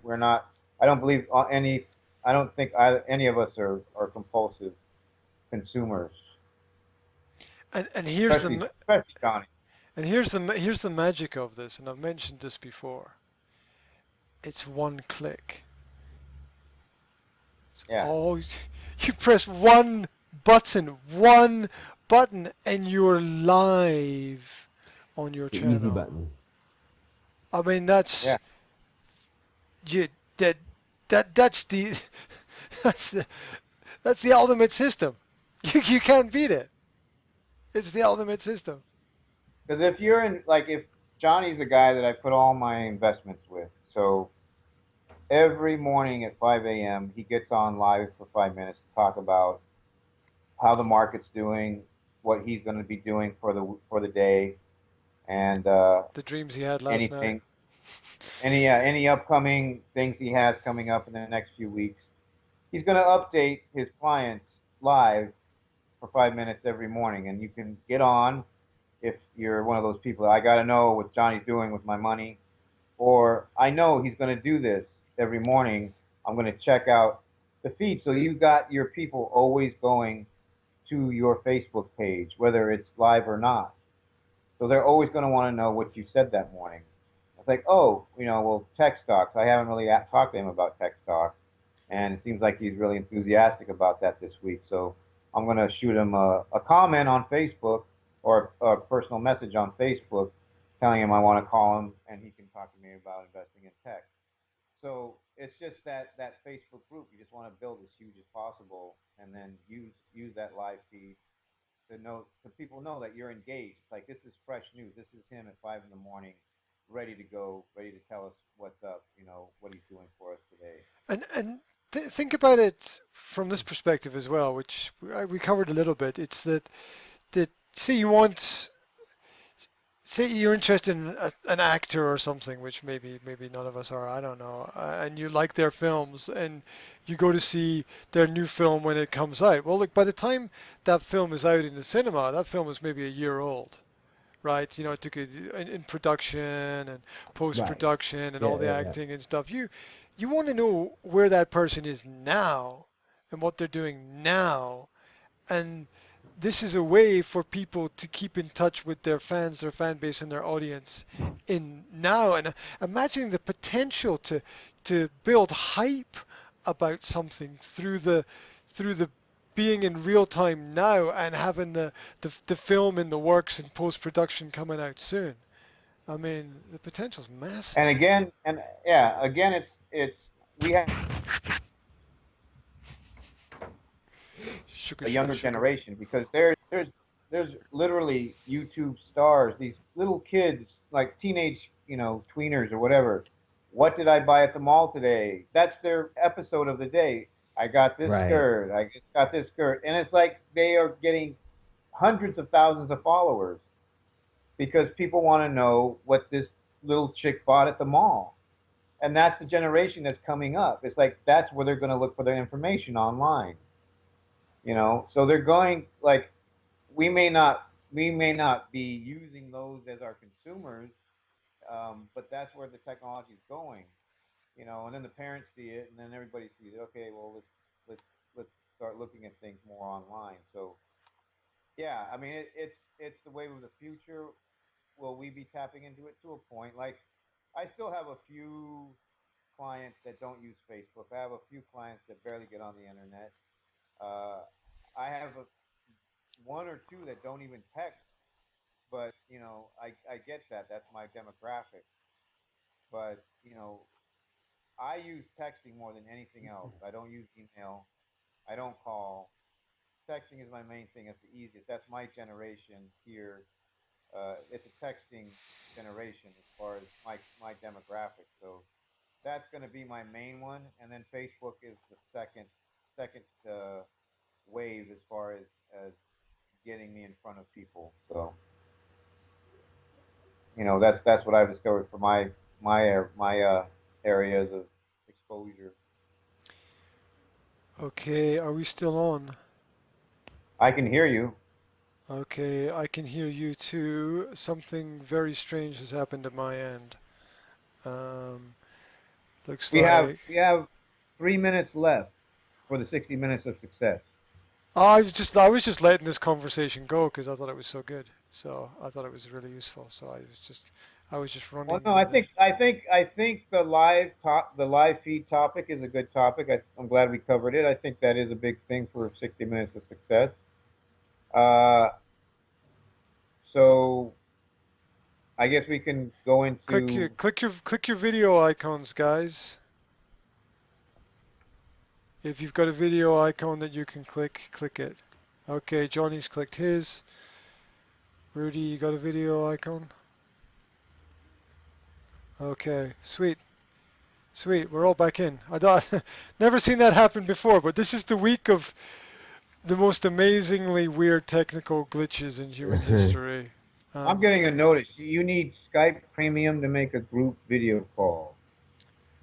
We're not. I don't believe any. I don't think any of us are compulsive consumers, And especially Johnny. here's the magic of this, and I've mentioned this before. It's one click. Yeah. Oh, you press one button, and you're live on your The easy channel. button. I mean, Yeah. you, that that's the that's the that's the ultimate system. You can't beat it. It's the ultimate system. Because if you're in, like, if Johnny's the guy that I put all my investments with, so every morning at 5 a.m. he gets on live for 5 minutes to talk about how the market's doing, what he's going to be doing for the day, and The dreams he had last night. anything, any upcoming things he has coming up in the next few weeks. He's going to update his clients live for 5 minutes every morning, and you can get on if you're one of those people. I got to know what Johnny's doing with my money, or I know he's going to do this every morning. I'm going to check out the feed. So you got your people always going to your Facebook page, whether it's live or not. So they're always going to want to know what you said that morning. It's like, oh, well, tech stocks. I haven't really talked to him about tech stocks, and it seems like he's really enthusiastic about that this week. So I'm going to shoot him a comment on Facebook or a personal message on Facebook telling him I want to call him and he can talk to me about investing in tech. So it's just that Facebook group. You just want to build as huge as possible, and then use that live feed so people know that you're engaged. It's like this is fresh news. This is him at 5 in the morning, ready to go, ready to tell us what's up. What he's doing for us today. And think about it from this perspective as well, which we covered a little bit. It's that say you want say you're interested in an actor or something, which maybe none of us are, I don't know, and you like their films, and you go to see their new film when it comes out. Well, look, by the time that film is out in the cinema, that film is maybe a year old, right? It took it in production and Right. post-production and Yeah, all the yeah, yeah. acting and stuff. You want to know where that person is now and what they're doing now, and this is a way for people to keep in touch with their fans, their fan base, and their audience in now. And imagining the potential to build hype about something through the being in real time now and having the film in the works and post production coming out soon. I mean, the potential's And massive. again, and yeah, again, it's we have Sugar, a sugar, younger sugar. generation because there's literally YouTube stars, these little kids like teenage, tweeners or whatever. What did I buy at the mall today? That's their episode of the day. I got this Right. skirt. I just got this skirt, and it's like they are getting hundreds of thousands of followers because people want to know what this little chick bought at the mall. and that's the generation that's coming up. It's like that's where they're going to look for their information online. So they're going like we may not we may not be using those as our consumers, but that's where the technology is going. And then the parents see it, and then everybody sees it. Okay, well let's let's start looking at things more online. So yeah, I mean it's the wave of the future. Will we be tapping into it to a point? Like I still have a few clients that don't use Facebook. I have a few clients that barely get on the internet. Uh, I have one or two that don't even text, but I get that. That's my demographic. But I use texting more than anything else. I don't use email. I don't call. Texting is my main thing. It's the easiest. That's my generation here. It's a texting generation as far as my demographic. So that's going to be my main one, and then Facebook is the second wave as far as getting me in front of people. So that's what I've discovered for my areas of exposure. Okay, are we still on? I can hear you. Okay, I can hear you too. Something very strange has happened at my end. Um, looks We have like we have 3 minutes left for the 60 minutes of success. I was just letting this conversation go because I thought it was so good. So I thought it was really useful. So I was just Well, running no, I with it. think I think I think the live feed topic is a good topic. I'm glad we covered it. I think that is a big thing for 60 minutes of success. Uh, so I guess we can go Click your into. click your click your video icons, guys. If you've got a video icon that you can click, click it. Okay, Johnny's clicked his. Rudy, you got a video icon? Okay, sweet. Sweet, we're all back in. I thought never seen that happen before, but this is the week of the most amazingly weird technical glitches in human history. I'm Um, getting a notice. You need Skype Premium to make a group video call.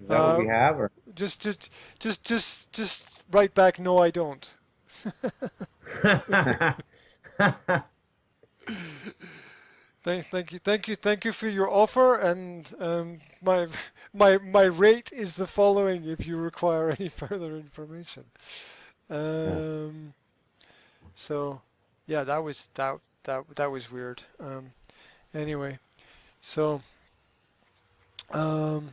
Is that what uh, we have, or? just right back. No, I don't. Thank you for your offer, and my rate is the following. If you require any further information, Yeah. um, so yeah, that was weird. Anyway, so um,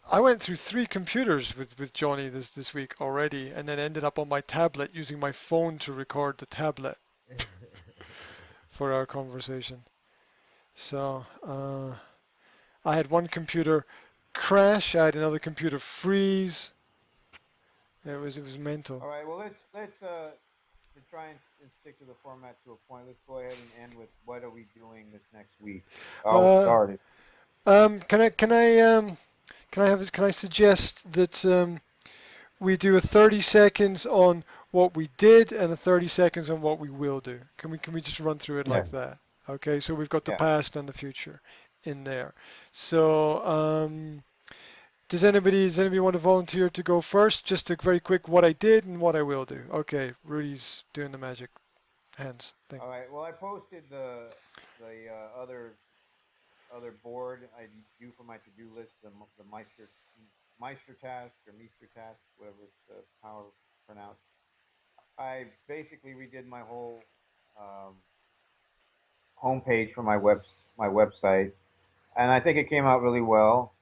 I went through three computers with Johnny this week already, and then ended up on my tablet using my phone to record the tablet for our conversation. So I had one computer crash, I had another computer freeze. It was mental. All right. Well, let's to try and stick to the format to a point. Let's go ahead and end with what are we doing this next week? I'll Uh, start it. can I suggest that we do a 30 seconds on what we did and a 30 seconds on what we will do? Can we just run through it Yeah. like that? Okay, so we've got the Yeah. past and the future in there. So does anybody want to volunteer to go first? Just a very quick what I did and what I will do. Okay, Rudy's doing the magic hands thing. All right. Well, I posted the other board I do for my to do list, the Meister task or Meister task, whatever it's how pronounced. I basically redid my whole um, homepage for my website, and I think it came out really well.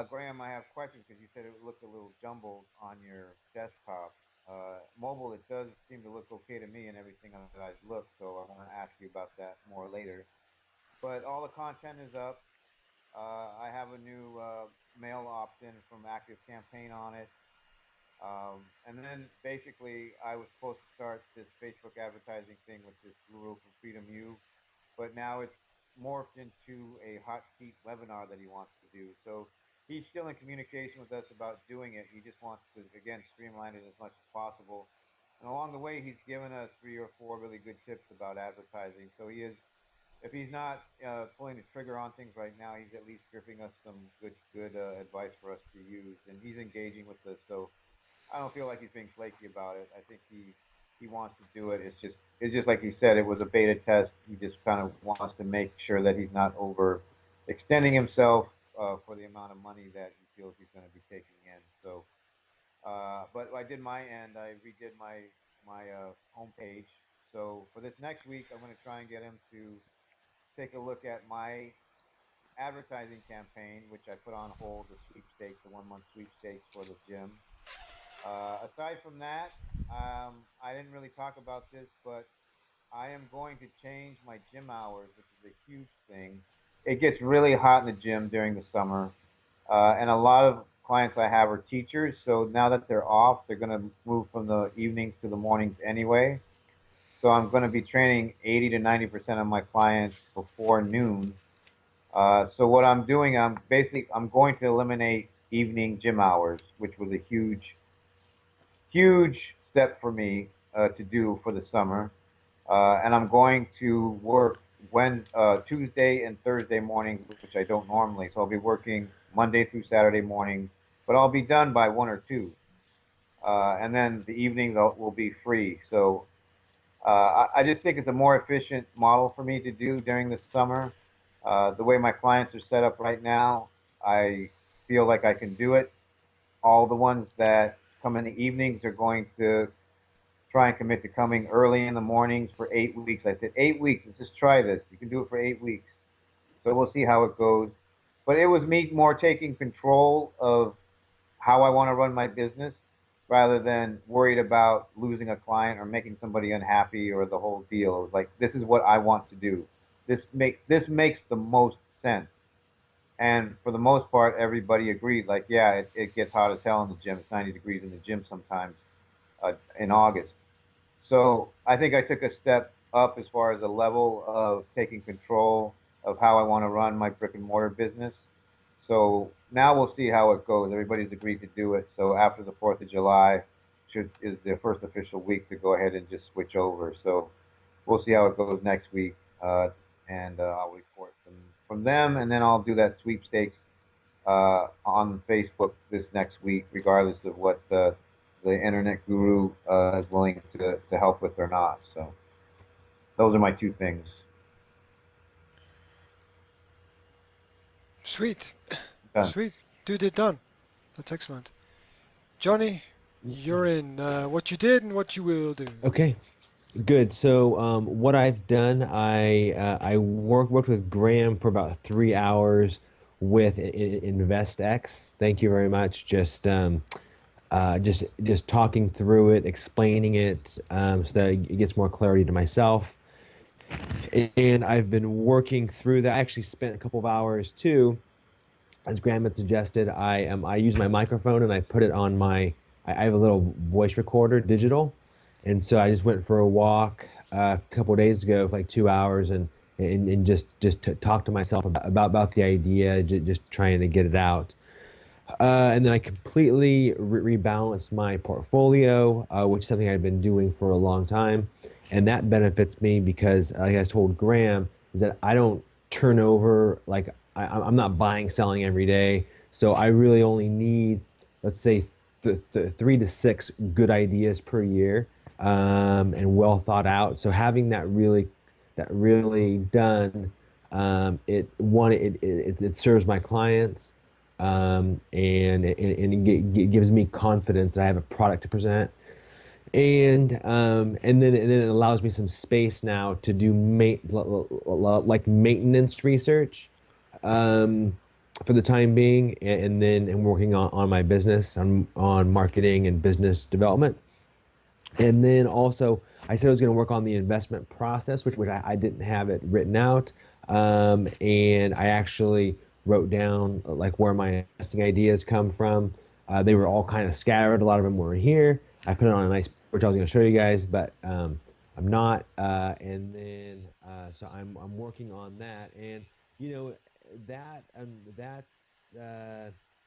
Graham, I have questions because you said it looked a little jumbled on your desktop. Mobile, it does seem to look okay to me and everything that I've looked, so I want to ask you about that more later. But all the content is up. I have a new mail opt-in from Active Campaign on it. And then basically, I was supposed to start this Facebook advertising thing with this guru from Freedom U, but now it's morphed into a hot seat webinar that he wants to do. So he's still in communication with us about doing it. He just wants to, again, streamline it as much as possible. And along the way, he's given us 3 or 4 really good tips about advertising. So he is if he's not pulling the trigger on things right now, he's at least giving us some good advice for us to use, and he's engaging with us. So I don't feel like he's being flaky about it. I think he wants to do it. It's just like he said. It was a beta test. He just kind of wants to make sure that he's not over extending himself for the amount of money that he feels he's going to be taking in. So, but I did my end. I redid my homepage. So for this next week, I'm going to try and get him to take a look at my advertising campaign, which I put on hold, the sweepstakes, the 1 month sweepstakes for the gym. Aside from that, I didn't really talk about this, but I am going to change my gym hours, which is a huge thing. It gets really hot in the gym during the summer, and a lot of clients I have are teachers. So now that they're off, they're going to move from the evenings to the mornings anyway. So I'm going to be training 80 to 90% of my clients before noon. So what I'm doing, I'm going to eliminate evening gym hours, which was a huge step for me to do for the summer. And I'm going to work Tuesday and Thursday mornings, which I don't normally. So I'll be working Monday through Saturday mornings, but I'll be done by 1 or 2. And then the evenings will be free. So I just think it's a more efficient model for me to do during the summer. The way my clients are set up right now, I feel like I can do it. All the ones that come in the evenings are going to try and commit to coming early in the mornings for 8 weeks. I said, 8 weeks, let's just try this. You can do it for 8 weeks. So we'll see how it goes. But it was me more taking control of how I want to run my business rather than worried about losing a client or making somebody unhappy or the whole deal. It was like, this is what I want to do. This makes the most sense. And for the most part, everybody agreed. Like, yeah, it gets hot as hell in the gym. It's 90 degrees in the gym sometimes in August. So I think I took a step up as far as the level of taking control of how I want to run my brick and mortar business. So now we'll see how it goes. Everybody's agreed to do it. So after the 4th of July is their first official week to go ahead and just switch over. So we'll see how it goes next week, and I'll report from them, and then I'll do that sweepstakes on Facebook this next week, regardless of what the internet guru is willing to help with or not. So those are my 2 things. Sweet. Done. Sweet. Dude, it done. That's excellent. Johnny, you're in what you did and what you will do. Okay, good. So what I've done, I worked with Graham for about 3 hours with InvestX. Thank you very much. Just talking through it, explaining it, so that it gets more clarity to myself. And I've been working through that. I actually spent a couple of hours too, as Graham had suggested. I use my microphone and I put it on I have a little voice recorder, digital, and so I just went for a walk a couple of days ago for like 2 hours and just to talk to myself about the idea, just trying to get it out. And then I completely rebalanced my portfolio, which is something I've been doing for a long time. And that benefits me because, like I told Graham, is that I don't turn over, like I'm not buying, selling every day. So I really only need, let's say, 3 to 6 good ideas per year, and well thought out. So having that really done, it serves my clients, and it gives me confidence that I have a product to present, and then it allows me some space now to do like maintenance research, um, for the time being, and then I'm working on my business, on marketing and business development. And then also, I said I was going to work on the investment process, which I didn't have it written out. And I actually wrote down like where my investing ideas come from. They were all kind of scattered. A lot of them were here. I put it on a nice, which I was going to show you guys, but I'm not. And then so I'm working on that, and you know that's.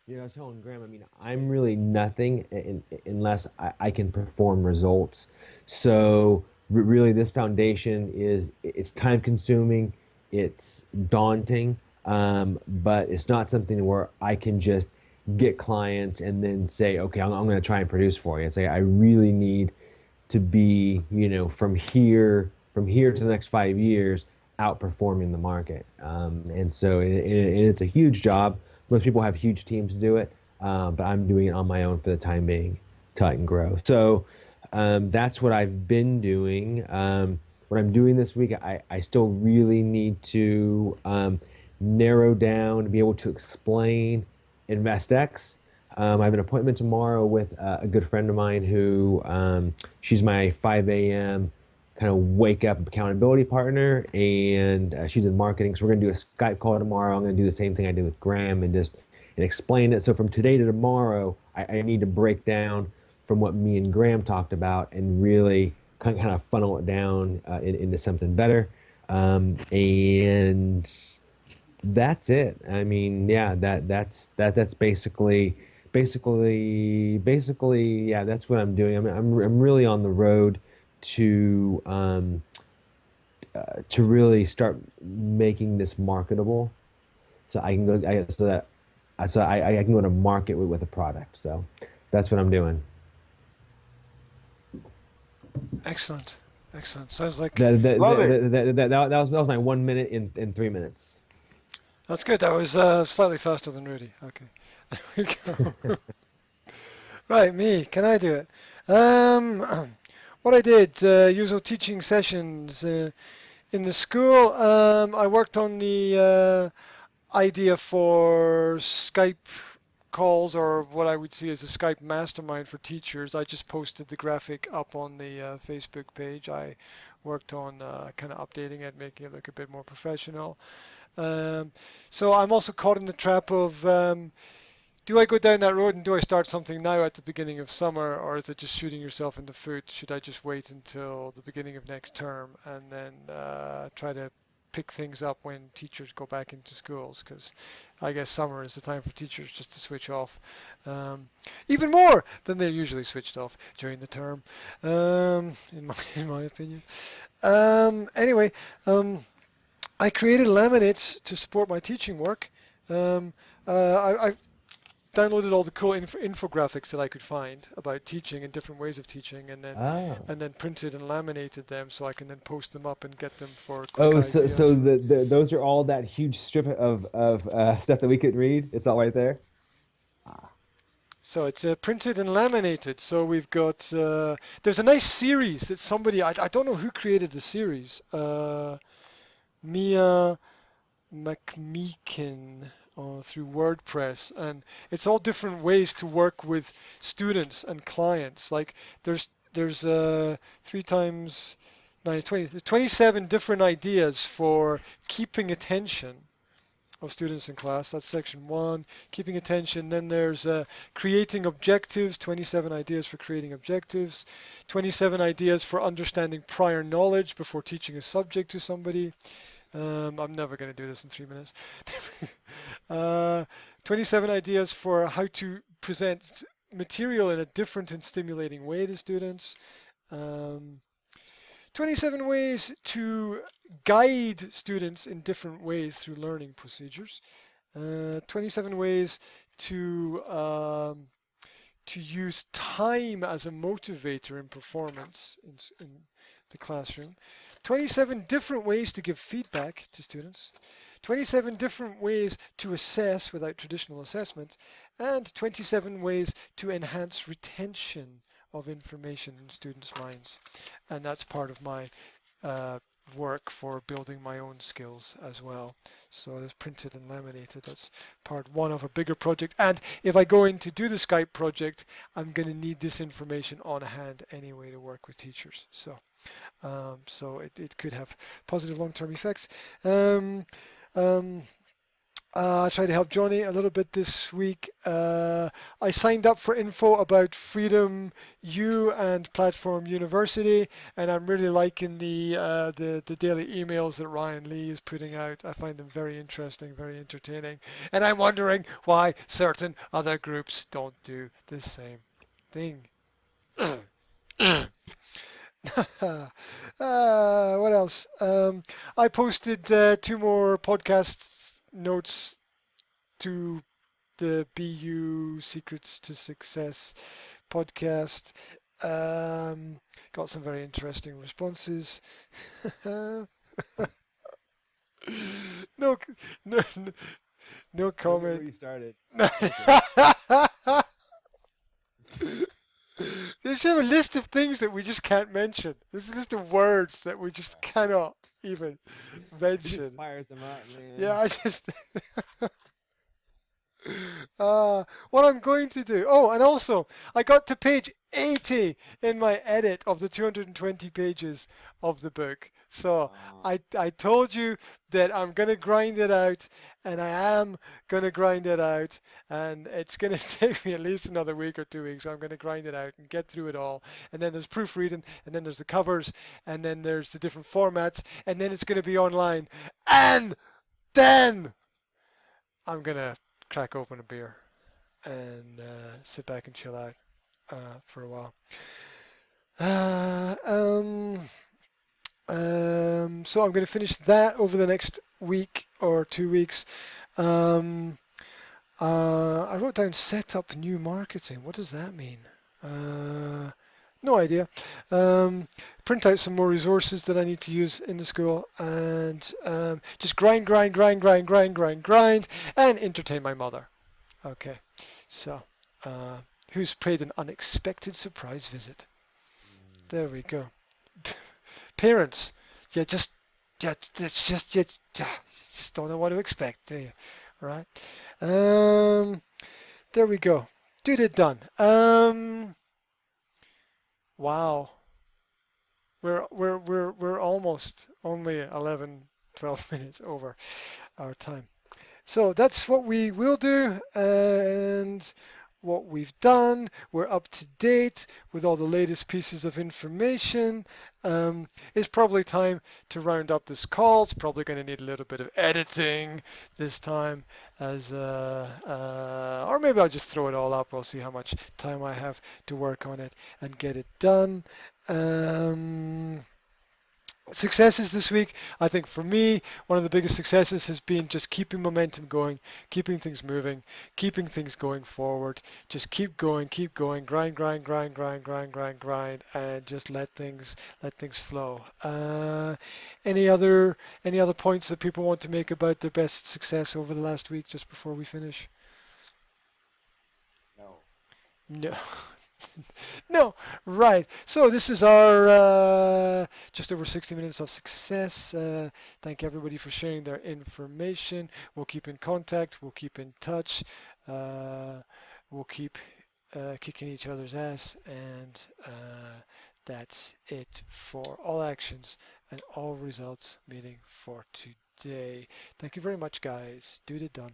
I was telling Graham, I mean, I'm really nothing unless I can perform results. So really, this foundation it's time consuming. it's daunting, but it's not something where I can just get clients and then say, okay, I'm going to try and produce for you. It's like I really need to be, from here to the next 5 years, outperforming the market. And so it's a huge job. Most people have huge teams to do it, but I'm doing it on my own for the time being till I can grow. So that's what I've been doing. What I'm doing this week, I still really need to narrow down to be able to explain InvestX. I have an appointment tomorrow with a good friend of mine who she's my 5 a.m. kind of wake up accountability partner, and she's in marketing. So we're going to do a Skype call tomorrow. I'm going to do the same thing I did with Graham and explain it. So from today to tomorrow, I need to break down from what me and Graham talked about and really kind of funnel it down into something better. And that's it. I mean, yeah, that's basically, yeah, that's what I'm doing. I'm really on the road to to really start making this marketable, so I can go, I can go to market with a product. So that's what I'm doing. Excellent. Excellent. Sounds like Love it. That was my 1 minute in 3 minutes. that's good. That was slightly faster than Rudy. Okay. There we go. Right, me. Can I do it? What I did, usual teaching sessions in the school. I worked on the idea for Skype calls, or what I would see as a Skype mastermind for teachers. I just posted the graphic up on the Facebook page. I worked on kind of updating it, making it look a bit more professional. Um, so I'm also caught in the trap of do I go down that road and do I start something now at the beginning of summer, or is it just shooting yourself in the foot? Should I just wait until the beginning of next term and then try to pick things up when teachers go back into schools? Because I guess summer is the time for teachers just to switch off, even more than they're usually switched off during the term, in my opinion. Anyway, I created laminates to support my teaching work. I downloaded all the cool infographics that I could find about teaching and different ways of teaching, Oh. and then printed and laminated them so I can then post them up and get them for quick Oh, so ideas. those are all that huge strip of stuff that we could read. It's all right there. Ah. So it's printed and laminated. So we've got there's a nice series that somebody I don't know who created the series. Mia McMeekin through WordPress, and it's all different ways to work with students and clients. Like there's 3 times 9, 20, there's 27 different ideas for keeping attention of students in class. That's section one, keeping attention. Then there's creating objectives, 27 ideas for creating objectives, 27 ideas for understanding prior knowledge before teaching a subject to somebody. I'm never going to do this in 3 minutes. uh, 27 ideas for how to present material in a different and stimulating way to students. Um, 27 ways to guide students in different ways through learning procedures. 27 ways to use time as a motivator in performance in the classroom. 27 different ways to give feedback to students. 27 different ways to assess without traditional assessment, and 27 ways to enhance retention of information in students' minds. And that's part of my uh, work for building my own skills as well. So it's printed and laminated. That's part one of a bigger project. And if I go in to do the Skype project, I'm going to need this information on hand anyway to work with teachers. So it could have positive long-term effects. Um, I tried to help Johnny a little bit this week. I signed up for info about Freedom U and Platform University, and I'm really liking the daily emails that Ryan Lee is putting out. I find them very interesting, very entertaining, and I'm wondering why certain other groups don't do the same thing. What else? I posted two more podcast notes to the BU Secrets to Success podcast. Um, got some very interesting responses. no, no, no Don't get comment. restarted. Okay. They just have a list of things that we just can't mention. There's a list of words that we just cannot even It just mention. fires them up, Yeah, man. I just. What I'm going to do. Oh, and also, I got to page 80 in my edit of the 220 pages of the book. So I told you that I'm going to grind it out, and I am going to grind it out, and it's going to take me at least another week or 2 weeks. So I'm going to grind it out and get through it all. And then there's proofreading, and then there's the covers, and then there's the different formats, and then it's going to be online. And then I'm going to crack open a beer and sit back and chill out for a while. Uh, um, so I'm going to finish that over the next week or 2 weeks. Um, I wrote down set up new marketing. What does that mean? Uh, no idea. Um, Print out some more resources that I need to use in the school and just grind, and entertain my mother. Okay, so uh, who's paid an unexpected surprise visit? There we go. Parents, you just, yeah, it's just, just don't know what to expect, do you? Right? Um, there we go. Dude, it done. Wow. We're almost only 11, 12 minutes over our time. So that's what we will do and what we've done. We're up to date with all the latest pieces of information. It's probably time to round up this call. It's probably going to need a little bit of editing this time, or maybe I'll just throw it all up. We'll see how much time I have to work on it and get it done. Um, Successes this week, I think for me, one of the biggest successes has been just keeping momentum going, keeping things moving, keeping things going forward. Just keep going, grind, and just let things flow. Any other points that people want to make about their best success over the last week, just before we finish? No. No. No, right. So this is our just over 60 minutes of success. Thank everybody for sharing their information. We'll keep in contact. We'll keep in touch. Uh, we'll keep kicking each other's ass. And that's it for all actions and all results meeting for today. Thank you very much, guys. Dude it done.